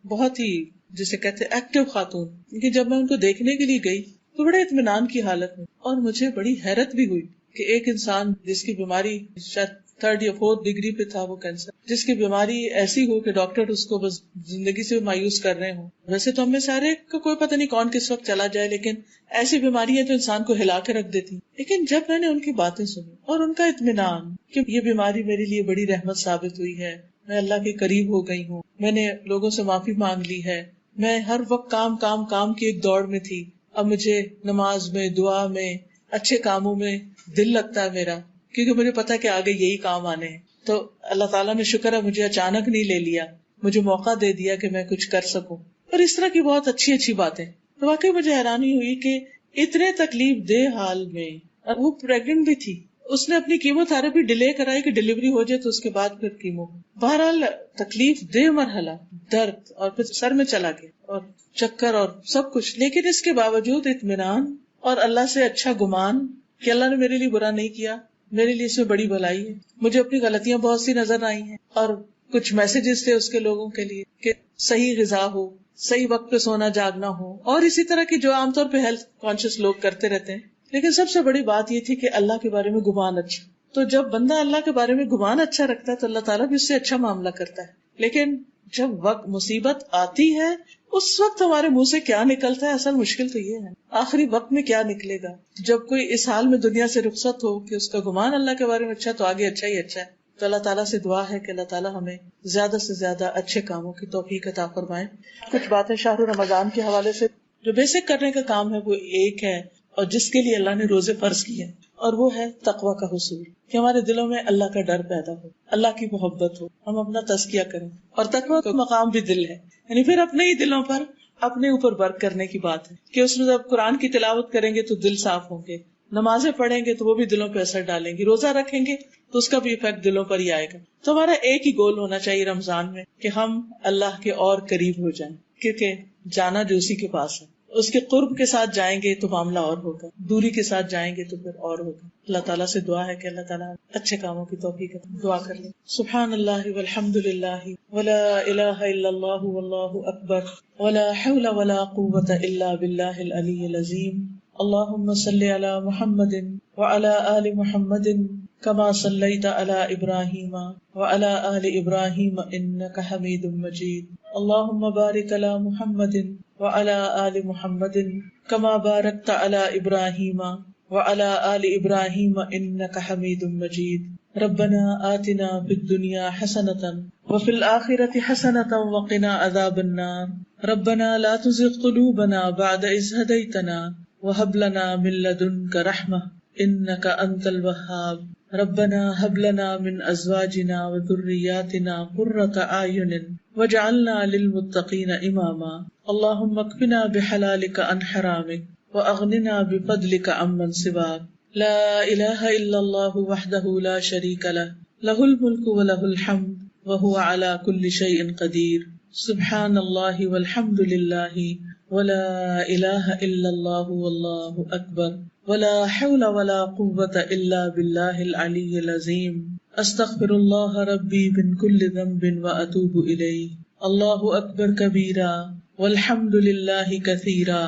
بہت ہی جسے کہتے ایکٹیو خاتون. لیکن جب میں ان کو دیکھنے کے لیے گئی تو بڑے اطمینان کی حالت میں، اور مجھے بڑی حیرت بھی ہوئی کہ ایک انسان جس کی بیماری شاید 3rd یا 4th ڈگری پہ تھا، وہ کینسر، جس کی بیماری ایسی ہو کہ ڈاکٹر اس کو بس زندگی سے مایوس کر رہے ہوں. ویسے تو ہمیں سارے کا کوئی پتہ نہیں کون کس وقت چلا جائے، لیکن ایسی بیماری ہے جو انسان کو ہلا کے رکھ دیتی. لیکن جب میں نے ان کی باتیں سنی اور ان کا اطمینان کہ یہ بیماری میرے لیے بڑی رحمت ثابت ہوئی ہے، میں اللہ کے قریب ہو گئی ہوں، میں نے لوگوں سے معافی مانگ لی ہے، میں ہر وقت کام کی ایک دوڑ میں تھی، اب مجھے نماز میں، دعا میں، اچھے کاموں میں دل لگتا ہے میرا، کیونکہ مجھے پتا کہ آگے یہی کام آنے ہیں. تو اللہ تعالیٰ نے شکر ہے مجھے اچانک نہیں لے لیا، مجھے موقع دے دیا کہ میں کچھ کر سکوں. اور اس طرح کی بہت اچھی باتیں. تو واقعی مجھے حیرانی ہوئی کہ اتنے تکلیف دہ حال میں، اور وہ پریگننٹ بھی تھی، اس نے اپنی کیمو تھراپی ڈیلے کرائی کہ ڈیلیوری ہو جائے تو اس کے بعد پھر کیمو. بہرحال تکلیف دہ مرحلہ، درد، اور پھر سر میں چلا گیا اور چکر اور سب کچھ، لیکن اس کے باوجود اطمینان اور اللہ سے اچھا گمان کہ اللہ نے میرے لیے برا نہیں کیا، میرے لیے اس میں بڑی بھلائی ہے. مجھے اپنی غلطیاں بہت سی نظر آئی ہیں، اور کچھ میسجز تھے اس کے لوگوں کے لیے کہ صحیح غذا ہو، صحیح وقت پہ سونا جاگنا ہو، اور اسی طرح کی جو عام طور پہ ہیلتھ کانشیس لوگ کرتے رہتے ہیں. لیکن سب سے بڑی بات یہ تھی کہ اللہ کے بارے میں گمان اچھا. تو جب بندہ اللہ کے بارے میں گمان اچھا رکھتا ہے تو اللہ تعالیٰ بھی اس سے اچھا معاملہ کرتا ہے. لیکن جب وقت مصیبت آتی ہے اس وقت ہمارے منہ سے کیا نکلتا ہے، اصل مشکل تو یہ ہے آخری وقت میں کیا نکلے گا. جب کوئی اس حال میں دنیا سے رخصت ہو کہ اس کا گمان اللہ کے بارے میں اچھا، تو آگے اچھا ہی اچھا ہے. تو اللہ تعالیٰ سے دعا ہے کہ اللہ تعالیٰ ہمیں زیادہ سے زیادہ اچھے کاموں کی توفیق عطا فرمائے. کچھ باتیں شہر رمضان کے حوالے سے جو بیسک کرنے کا کام ہے وہ ایک ہے، اور جس کے لیے اللہ نے روزے فرض کیے، اور وہ ہے تقویٰ کا حصول، کہ ہمارے دلوں میں اللہ کا ڈر پیدا ہو، اللہ کی محبت ہو، ہم اپنا تزکیہ کریں. اور تقویٰ کا مقام بھی دل ہے، یعنی پھر اپنے ہی دلوں پر اپنے اوپر ورک کرنے کی بات ہے کہ اس میں جب قرآن کی تلاوت کریں گے تو دل صاف ہوں گے، نمازیں پڑھیں گے تو وہ بھی دلوں پہ اثر ڈالیں گی، روزہ رکھیں گے تو اس کا بھی ایفیکٹ دلوں پر ہی آئے گا. تو ہمارا ایک ہی گول ہونا چاہیے رمضان میں کہ ہم اللہ کے اور قریب ہو جائیں، کیونکہ جانا جو اسی کے پاس ہے، اس کے قرب کے ساتھ جائیں گے تو معاملہ اور ہوگا، دوری کے ساتھ جائیں گے تو پھر اور ہوگا. اللہ تعالیٰ سے دعا ہے کہ اللہ تعالیٰ اچھے کاموں کی توفیق عطا. دعا کر لیں. سبحان اللہ والحمد للہ ولا الہ الا اللہ واللہ اکبر ولا حول ولا قوة الا باللہ العلی العظیم. اللہم صلی علی محمد وعلی آل محمد کما صلیت علی ابراہیم وعلی آل ابراہیم انک حمید مجید. اللہم بارک علی محمد وعلی آل محمد کما بارکت علی ابراہیم وعلی آل ابراہیم انک حمید مجید. ربنا آتنا فی الدنیا حسنۃ وفی الآخرۃ حسنۃ وقنا عذاب النار. ربنا لا تزغ قلوبنا بعد اذ ہدیتنا وہب لنا من لدنک رحمہ انک انت الوہاب. ربنا هب لنا من ازواجنا وذرياتنا قرة اعین واجعلنا للمتقین اماما. اللهم اکفنا بحلالک عن حرامک واغننا بفضلک عمن سواک. لا الہ الا اللہ وحدہ لا شریک لہ لہ الملک ولہ الحمد وہو علی کل شیء قدیر. سبحان اللہ والحمد للہ ولا الہ الا اللہ واللہ اکبر ولا حول ولا قوة الا باللہ العلی العظیم. استغفر اللہ ربی من کل ذنب واتوب الیہ. اللہ اکبر کبیرا والحمد للہ کثیرا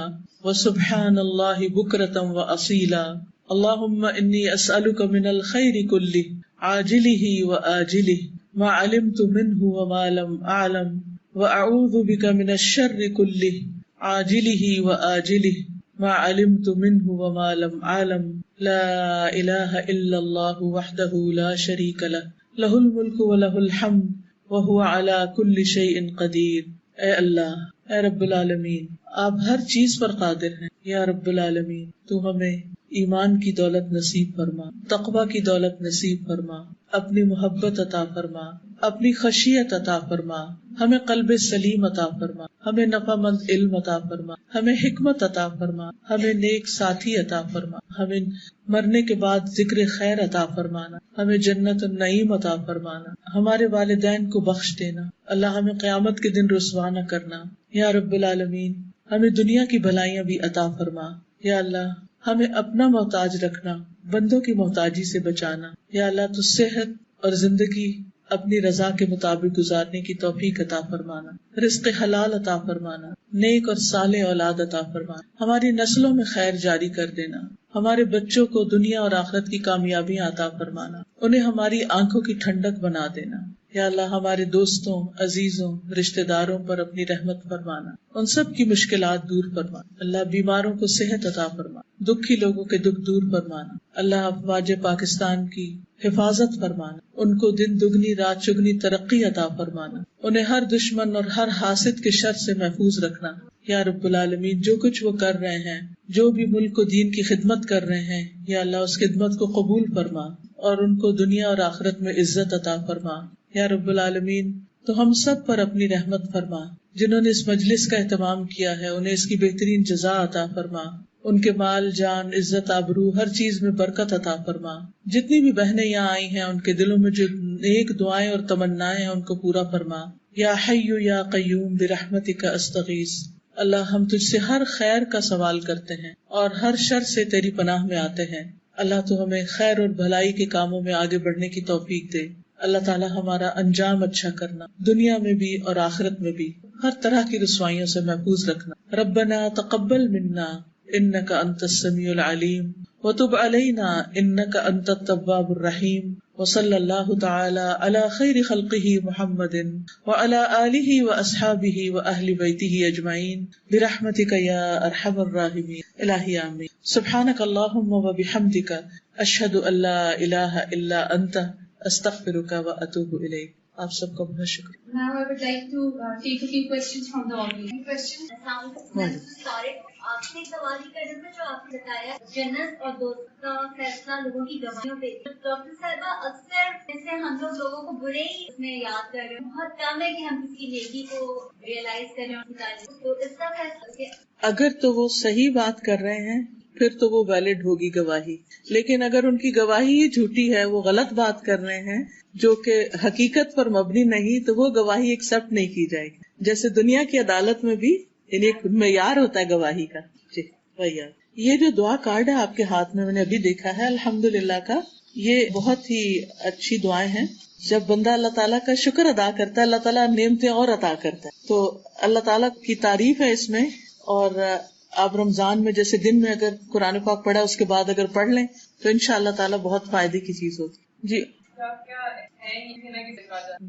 وسبحان اللہ بکرۃ واصیلا اللہم انی اسألک من الخیر کلہ عاجلہ وآجلہ ما علمت منہ وما لم اعلم واعوذ بک من الشر کلہ عاجلہ وآجلہ ما علمت منہ وما لم اعلم لا الہ الا اللہ وحدہ لا شریک لہ لہ الملک ولہ الحمد وہو علی کل شیء قدیر۔ اے اللہ، اے رب العالمین، آپ ہر چیز پر قادر ہیں۔ یا رب العالمین، تو ہمیں ایمان کی دولت نصیب فرما، تقوی کی دولت نصیب فرما، اپنی محبت عطا فرما، اپنی خشیت عطا فرما، ہمیں قلب سلیم عطا فرما، ہمیں نفع مند علم عطا فرما، ہمیں حکمت عطا فرما، ہمیں نیک ساتھی عطا فرما، ہمیں مرنے کے بعد ذکر خیر عطا فرمانا، ہمیں جنت النعیم عطا فرمانا، ہمارے والدین کو بخش دینا، اللہ ہمیں قیامت کے دن رسوا نہ کرنا۔ یا رب العالمین، ہمیں دنیا کی بھلائیاں بھی عطا فرما۔ یا اللہ، ہمیں اپنا محتاج رکھنا، بندوں کی محتاجی سے بچانا۔ یا اللہ، تو صحت اور زندگی اپنی رضا کے مطابق گزارنے کی توفیق عطا فرمانا، رزق حلال عطا فرمانا، نیک اور صالح اولاد عطا فرمانا، ہماری نسلوں میں خیر جاری کر دینا، ہمارے بچوں کو دنیا اور آخرت کی کامیابیاں عطا فرمانا، انہیں ہماری آنکھوں کی ٹھنڈک بنا دینا۔ یا اللہ، ہمارے دوستوں، عزیزوں، رشتہ داروں پر اپنی رحمت فرمانا، ان سب کی مشکلات دور فرمانا۔ اللہ، بیماروں کو صحت عطا فرما، دکھی لوگوں کے دکھ دور فرمانا۔ اللہ، افواج پاکستان کی حفاظت فرمانا، ان کو دن دگنی رات چگنی ترقی عطا فرمانا، انہیں ہر دشمن اور ہر حاسد کے شر سے محفوظ رکھنا۔ یا رب العالمین، جو کچھ وہ کر رہے ہیں، جو بھی ملک و دین کی خدمت کر رہے ہیں، یا اللہ اس خدمت کو قبول فرما اور ان کو دنیا اور آخرت میں عزت عطا فرما۔ یا رب العالمین، تو ہم سب پر اپنی رحمت فرما، جنہوں نے اس مجلس کا اہتمام کیا ہے انہیں اس کی بہترین جزا عطا فرما، ان کے مال جان عزت آبرو ہر چیز میں برکت عطا فرما۔ جتنی بھی بہنیں یہاں آئی ہیں ان کے دلوں میں جو نیک دعائیں اور تمنائیں ہیں ان کو پورا فرما۔ یا حی یا قیوم برحمتک استغیث، اللہ ہم تجھ سے ہر خیر کا سوال کرتے ہیں اور ہر شر سے تیری پناہ میں آتے ہیں۔ اللہ تو ہمیں خیر اور بھلائی کے کاموں میں آگے بڑھنے کی توفیق دے۔ اللہ تعالی ہمارا انجام اچھا کرنا، دنیا میں بھی اور آخرت میں بھی ہر طرح کی رسوائیوں سے محفوظ رکھنا۔ ربنا تقبل منا انک انت السمیع العلیم وتب علینا انک انت التواب الرحیم، وصلی اللہ تعالی علی خیر خلقہ محمد وعلی آلہ واصحابہ واہل بیتہ اجمعین برحمتک یا ارحم الراحمین۔ الہی آمین۔ سبحانک اللہم وبحمدک اشہد ان لا الہ الا انت استغفرک واتوب الیک۔ آپ سب کا بہت شکریہ۔
Now I would like to take a few questions from the audience. Question. آپ سے سوال ہی کرنا تھا جو آپ نے بتایا جنت اور دوست کا فیصلہ لوگوں کی گواہیوں پہ۔ ڈاکٹر صاحبہ، اکثر جیسے ہم لوگوں کو برے ہی اس میں یاد کر رہے ہیں، بہت کم ہے کہ ہم کسی نیکی کو ریئلائز کریں اور نکالیں، تو اس کا فیصلہ
اگر تو وہ صحیح بات کر رہے ہیں پھر تو وہ ویلڈ ہوگی گواہی، لیکن اگر ان کی گواہی ہی جھوٹی ہے، وہ غلط بات کر رہے ہیں جو کہ حقیقت پر مبنی نہیں، تو وہ گواہی ایکسپٹ نہیں کی جائے گی۔ جیسے دنیا کی عدالت میں بھی یعنی ایک معیار ہوتا ہے گواہی کا۔ جی معیار۔ یہ جو دعا کارڈ ہے آپ کے ہاتھ میں نے ابھی دیکھا ہے الحمدللہ کا، یہ بہت ہی اچھی دعائیں ہیں۔ جب بندہ اللہ تعالیٰ کا شکر ادا کرتا ہے اللہ تعالیٰ نعمتیں اور عطا کرتا ہے، تو اللہ تعالیٰ کی تعریف ہے اس میں۔ اور آپ رمضان میں جیسے دن میں اگر قرآن پاک پڑھا اس کے بعد اگر پڑھ لیں تو انشاءاللہ تعالیٰ بہت فائدے کی چیز ہوتی۔ جی،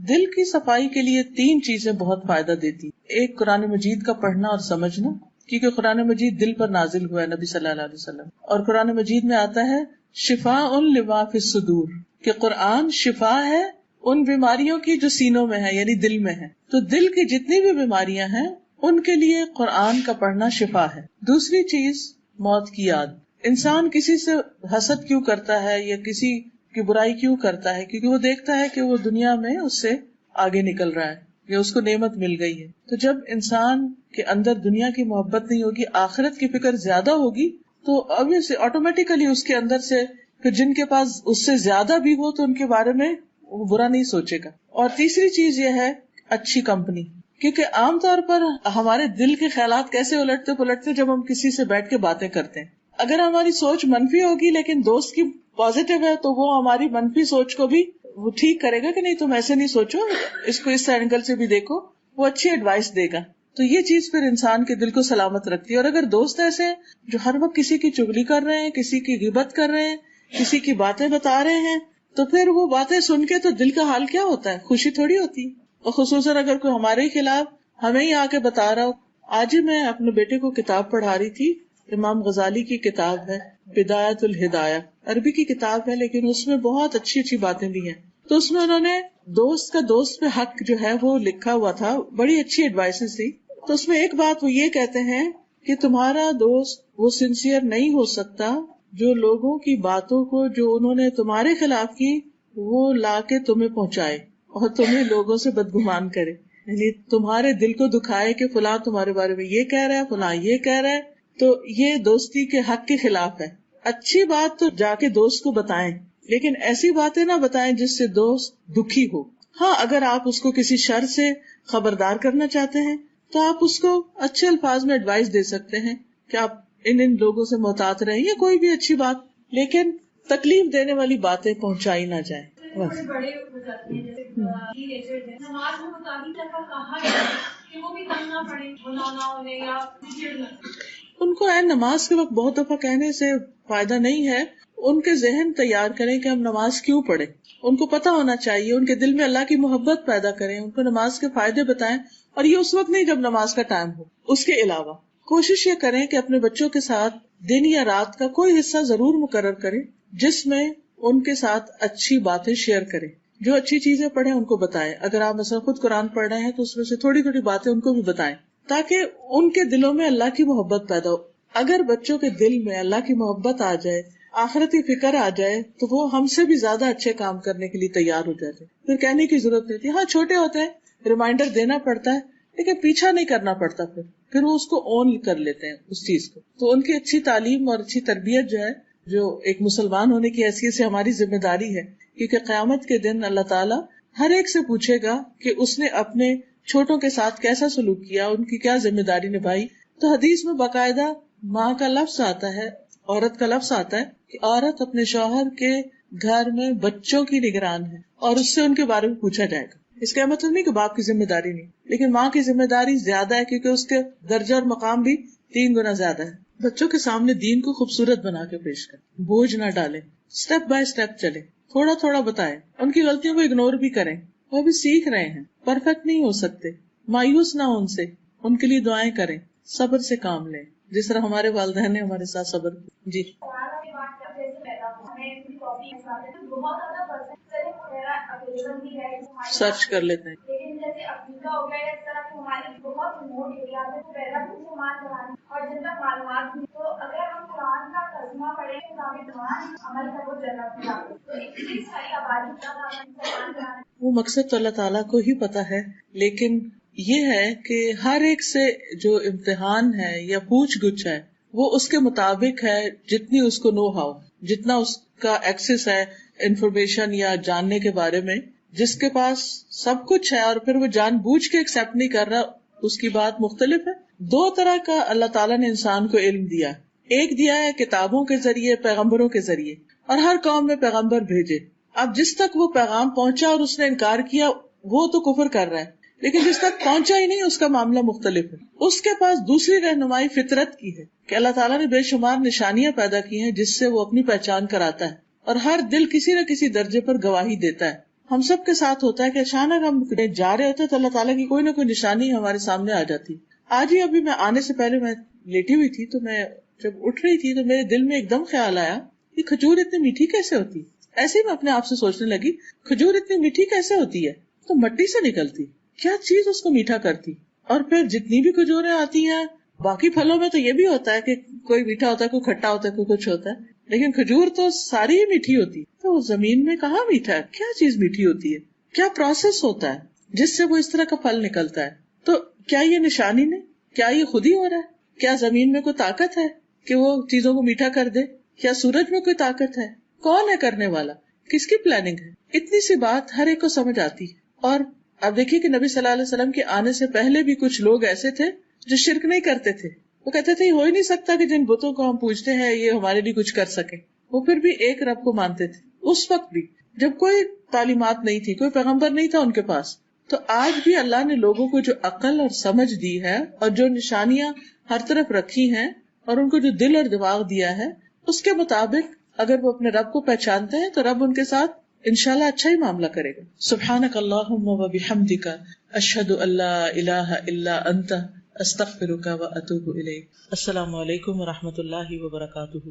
دل کی صفائی کے لیے 3 چیزیں بہت فائدہ دیتی۔ ایک قرآن مجید کا پڑھنا اور سمجھنا، کیونکہ قرآن مجید دل پر نازل ہوا ہے نبی صلی اللہ علیہ وسلم، اور قرآن مجید میں آتا ہے شفاء لما فی الصدور، کہ قرآن شفا ہے ان بیماریوں کی جو سینوں میں ہے یعنی دل میں ہے۔ تو دل کی جتنی بھی بیماریاں ہیں ان کے لیے قرآن کا پڑھنا شفا ہے۔ دوسری چیز موت کی یاد۔ انسان کسی سے حسد کیوں کرتا ہے یا کسی کی برائی کیوں کرتا ہے؟ کیونکہ وہ دیکھتا ہے کہ وہ دنیا میں اس سے آگے نکل رہا ہے یا اس کو نعمت مل گئی ہے۔ تو جب انسان کے اندر دنیا کی محبت نہیں ہوگی، آخرت کی فکر زیادہ ہوگی، تو obviously آٹومیٹیکلی اس کے اندر سے پھر جن کے پاس اس سے زیادہ بھی ہو تو ان کے بارے میں وہ برا نہیں سوچے گا۔ اور تیسری چیز یہ ہے اچھی کمپنی، کیونکہ عام طور پر ہمارے دل کے خیالات کیسے الٹتے پلٹتے جب ہم کسی سے بیٹھ کے باتیں کرتے ہیں۔ اگر ہماری سوچ منفی ہوگی لیکن دوست کی پازیٹیو ہے تو وہ ہماری منفی سوچ کو بھی وہ ٹھیک کرے گا کہ نہیں تم ایسے نہیں سوچو، اس کو اس اینگل سے بھی دیکھو، وہ اچھی ایڈوائس دے گا۔ تو یہ چیز پھر انسان کے دل کو سلامت رکھتی ہے. اور اگر دوست ایسے ہیں جو ہر وقت کسی کی چغلی کر رہے ہیں, کسی کی غیبت کر رہے ہیں, کسی کی باتیں بتا رہے ہیں, تو پھر وہ باتیں سن کے تو دل کا حال کیا ہوتا ہے, خوشی تھوڑی ہوتی ہے. اور خصوصاً اگر کوئی ہمارے خلاف ہمیں ہی آ کے بتا رہا ہو. آج ہی میں اپنے بیٹے کو کتاب پڑھا رہی تھی, امام غزالی کی کتاب ہے بدایت الہدایہ, عربی کی کتاب ہے لیکن اس میں بہت اچھی اچھی باتیں بھی ہیں. تو اس میں انہوں نے دوست کا دوست پہ حق جو ہے وہ لکھا ہوا تھا, بڑی اچھی ایڈوائسز تھی. تو اس میں ایک بات وہ یہ کہتے ہیں کہ تمہارا دوست وہ سنسیئر نہیں ہو سکتا جو لوگوں کی باتوں کو جو انہوں نے تمہارے خلاف کی وہ لا کے تمہیں پہنچائے اور تمہیں لوگوں سے بدگمان کرے, یعنی تمہارے دل کو دکھائے کہ فلاں تمہارے بارے میں یہ کہہ رہا ہے, فلاں یہ کہہ رہا ہے. تو یہ دوستی کے حق کے خلاف ہے. اچھی بات تو جا کے دوست کو بتائیں, لیکن ایسی باتیں نہ بتائیں جس سے دوست دکھی ہو. ہاں, اگر آپ اس کو کسی شر سے خبردار کرنا چاہتے ہیں تو آپ اس کو اچھے الفاظ میں ایڈوائس دے سکتے ہیں کہ آپ ان لوگوں سے محتاط رہیں, یا کوئی بھی اچھی بات, لیکن تکلیف دینے والی باتیں پہنچائی نہ جائیں.
بڑے ہو جاتے ہیں جیسے نماز میں متعدد دفعہ کہا ہے کہ وہ بھی تنگ نہ پڑے, بلانا انہیں یا
ان کو نماز کے وقت بہت دفعہ کہنے سے فائدہ نہیں ہے. ان کے ذہن تیار کریں کہ ہم نماز کیوں پڑھیں, ان کو پتا ہونا چاہیے, ان کے دل میں اللہ کی محبت پیدا کریں, ان کو نماز کے فائدے بتائیں, اور یہ اس وقت نہیں جب نماز کا ٹائم ہو. اس کے علاوہ کوشش یہ کریں کہ اپنے بچوں کے ساتھ دن یا رات کا کوئی حصہ ضرور مقرر کریں جس میں ان کے ساتھ اچھی باتیں شیئر کریں, جو اچھی چیزیں پڑھیں ان کو بتائیں. اگر آپ مثلا خود قرآن پڑھ رہے ہیں تو اس میں سے تھوڑی تھوڑی باتیں ان کو بھی بتائیں تاکہ ان کے دلوں میں اللہ کی محبت پیدا ہو. اگر بچوں کے دل میں اللہ کی محبت آ جائے, آخرتی فکر آ جائے, تو وہ ہم سے بھی زیادہ اچھے کام کرنے کے لیے تیار ہو جاتے. پھر کہنے کی ضرورت نہیں تھی. ہاں, چھوٹے ہوتے ہیں, ریمائنڈر دینا پڑتا ہے, لیکن پیچھا نہیں کرنا پڑتا. پھر وہ اس کو اون کر لیتے ہیں اس چیز کو. تو ان کی اچھی تعلیم اور اچھی تربیت جو ہے, جو ایک مسلمان ہونے کی حیثیت سے ہماری ذمہ داری ہے, کیونکہ قیامت کے دن اللہ تعالیٰ ہر ایک سے پوچھے گا کہ اس نے اپنے چھوٹوں کے ساتھ کیسا سلوک کیا, ان کی کیا ذمہ داری نبھائی. تو حدیث میں باقاعدہ ماں کا لفظ آتا ہے, عورت کا لفظ آتا ہے کہ عورت اپنے شوہر کے گھر میں بچوں کی نگران ہے اور اس سے ان کے بارے میں پوچھا جائے گا. اس کا مطلب نہیں کہ باپ کی ذمہ داری نہیں, لیکن ماں کی ذمہ داری زیادہ ہے کیونکہ اس کے درجہ اور مقام بھی 3 گنا زیادہ ہے. بچوں کے سامنے دین کو خوبصورت بنا کے پیش کریں, بوجھ نہ ڈالیں, اسٹیپ بائی اسٹیپ چلیں, تھوڑا تھوڑا بتائیں, ان کی غلطیوں کو اگنور بھی کریں. وہ بھی سیکھ رہے ہیں, پرفیکٹ نہیں ہو سکتے, مایوس نہ ہو ان سے, ان کے لیے دعائیں کریں, صبر سے کام لیں جس طرح ہمارے والدین نے ہمارے ساتھ صبر کیا. جی سرچ کر لیتے ہیں.
لیکن جیسے افریقہ ہو گیا اس طرح کے ہمارے بہت ریموٹ ایریا میں تو پہلا بھی استعمال کرانے اور جن تک معلومات بھی, تو اگر ہم قرآن کا ترجمہ پڑھیں تو ہمیں قرآن عمل کا وہ جنت ملا, تو اتنی ساری آبادی کا استعمال کرانے.
وہ مقصد تو اللہ تعالیٰ کو ہی پتا ہے, لیکن یہ ہے کہ ہر ایک سے جو امتحان ہے یا پوچھ گچھ ہے وہ اس کے مطابق ہے, جتنی اس کو نو ہاؤ, جتنا اس کا ایکسس ہے انفارمیشن یا جاننے کے بارے میں. جس کے پاس سب کچھ ہے اور پھر وہ جان بوجھ کے ایکسپٹ نہیں کر رہا, اس کی بات مختلف ہے. 2 طرح کا اللہ تعالیٰ نے انسان کو علم دیا. ایک دیا ہے کتابوں کے ذریعے, پیغمبروں کے ذریعے, اور ہر قوم میں پیغمبر بھیجے. اب جس تک وہ پیغام پہنچا اور اس نے انکار کیا وہ تو کفر کر رہا ہے, لیکن جس تک پہنچا ہی نہیں اس کا معاملہ مختلف ہے. اس کے پاس دوسری رہنمائی فطرت کی ہے کہ اللہ تعالیٰ نے بے شمار نشانیاں پیدا کی ہیں جس سے وہ اپنی پہچان کراتا ہے, اور ہر دل کسی نہ کسی درجے پر گواہی دیتا ہے. ہم سب کے ساتھ ہوتا ہے کہ اچانک ہم جا رہے ہوتے تو اللہ تعالیٰ کی کوئی نہ کوئی نشانی ہمارے سامنے آ جاتی. آج ہی ابھی میں آنے سے پہلے میں لیٹی ہوئی تھی, تو میں جب اٹھ رہی تھی تو میرے دل میں ایک دم خیال آیا کہ کھجور اتنی میٹھی کیسے ہوتی. ایسے ہی میں اپنے آپ سے سوچنے لگی, کھجور اتنی میٹھی کیسے ہوتی ہے, تو مٹی سے نکلتی, کیا چیز اس کو میٹھا کرتی. اور پھر جتنی بھی کھجوریں آتی ہیں, باقی پھلوں میں تو یہ بھی ہوتا ہے کہ کوئی میٹھا ہوتا ہے, کوئی کھٹا ہوتا ہے, کوئی کچھ ہوتا ہے, لیکن کھجور تو ساری ہی میٹھی ہوتی. تو زمین میں کہاں میٹھا ہے, کیا چیز میٹھی ہوتی ہے, کیا پروسیس ہوتا ہے جس سے وہ اس طرح کا پھل نکلتا ہے. تو کیا یہ نشانی نہیں, کیا یہ خود ہی ہو رہا ہے, کیا زمین میں کوئی طاقت ہے کہ وہ چیزوں کو میٹھا کر دے, کیا سورج میں کوئی طاقت ہے, کون ہے کرنے والا, کس کی پلاننگ ہے. اتنی سی بات ہر ایک کو سمجھ آتی ہے. اور اب دیکھیے کہ نبی صلی اللہ علیہ وسلم کے آنے سے پہلے بھی کچھ لوگ ایسے تھے جو شرک نہیں کرتے تھے. وہ کہتے تھے ہو ہی نہیں سکتا کہ جن بتوں کو ہم پوجتے ہیں یہ ہمارے لیے کچھ کر سکے. وہ پھر بھی ایک رب کو مانتے تھے. اس وقت بھی جب کوئی تعلیمات نہیں تھی, کوئی پیغمبر نہیں تھا ان کے پاس, تو آج بھی اللہ نے لوگوں کو جو عقل اور سمجھ دی ہے اور جو نشانیاں ہر طرف رکھی ہیں اور ان کو جو دل اور دماغ دیا ہے، اس کے مطابق اگر وہ اپنے رب کو پہچانتے ہیں تو رب ان کے ساتھ انشاءاللہ اچھا ہی معاملہ کرے گا. سبحانک اللہم و بحمدک، اشہد ان لا الہ الا انت، استغفرک و اتوب الیک. السلام علیکم و رحمۃ اللہ وبرکاتہ.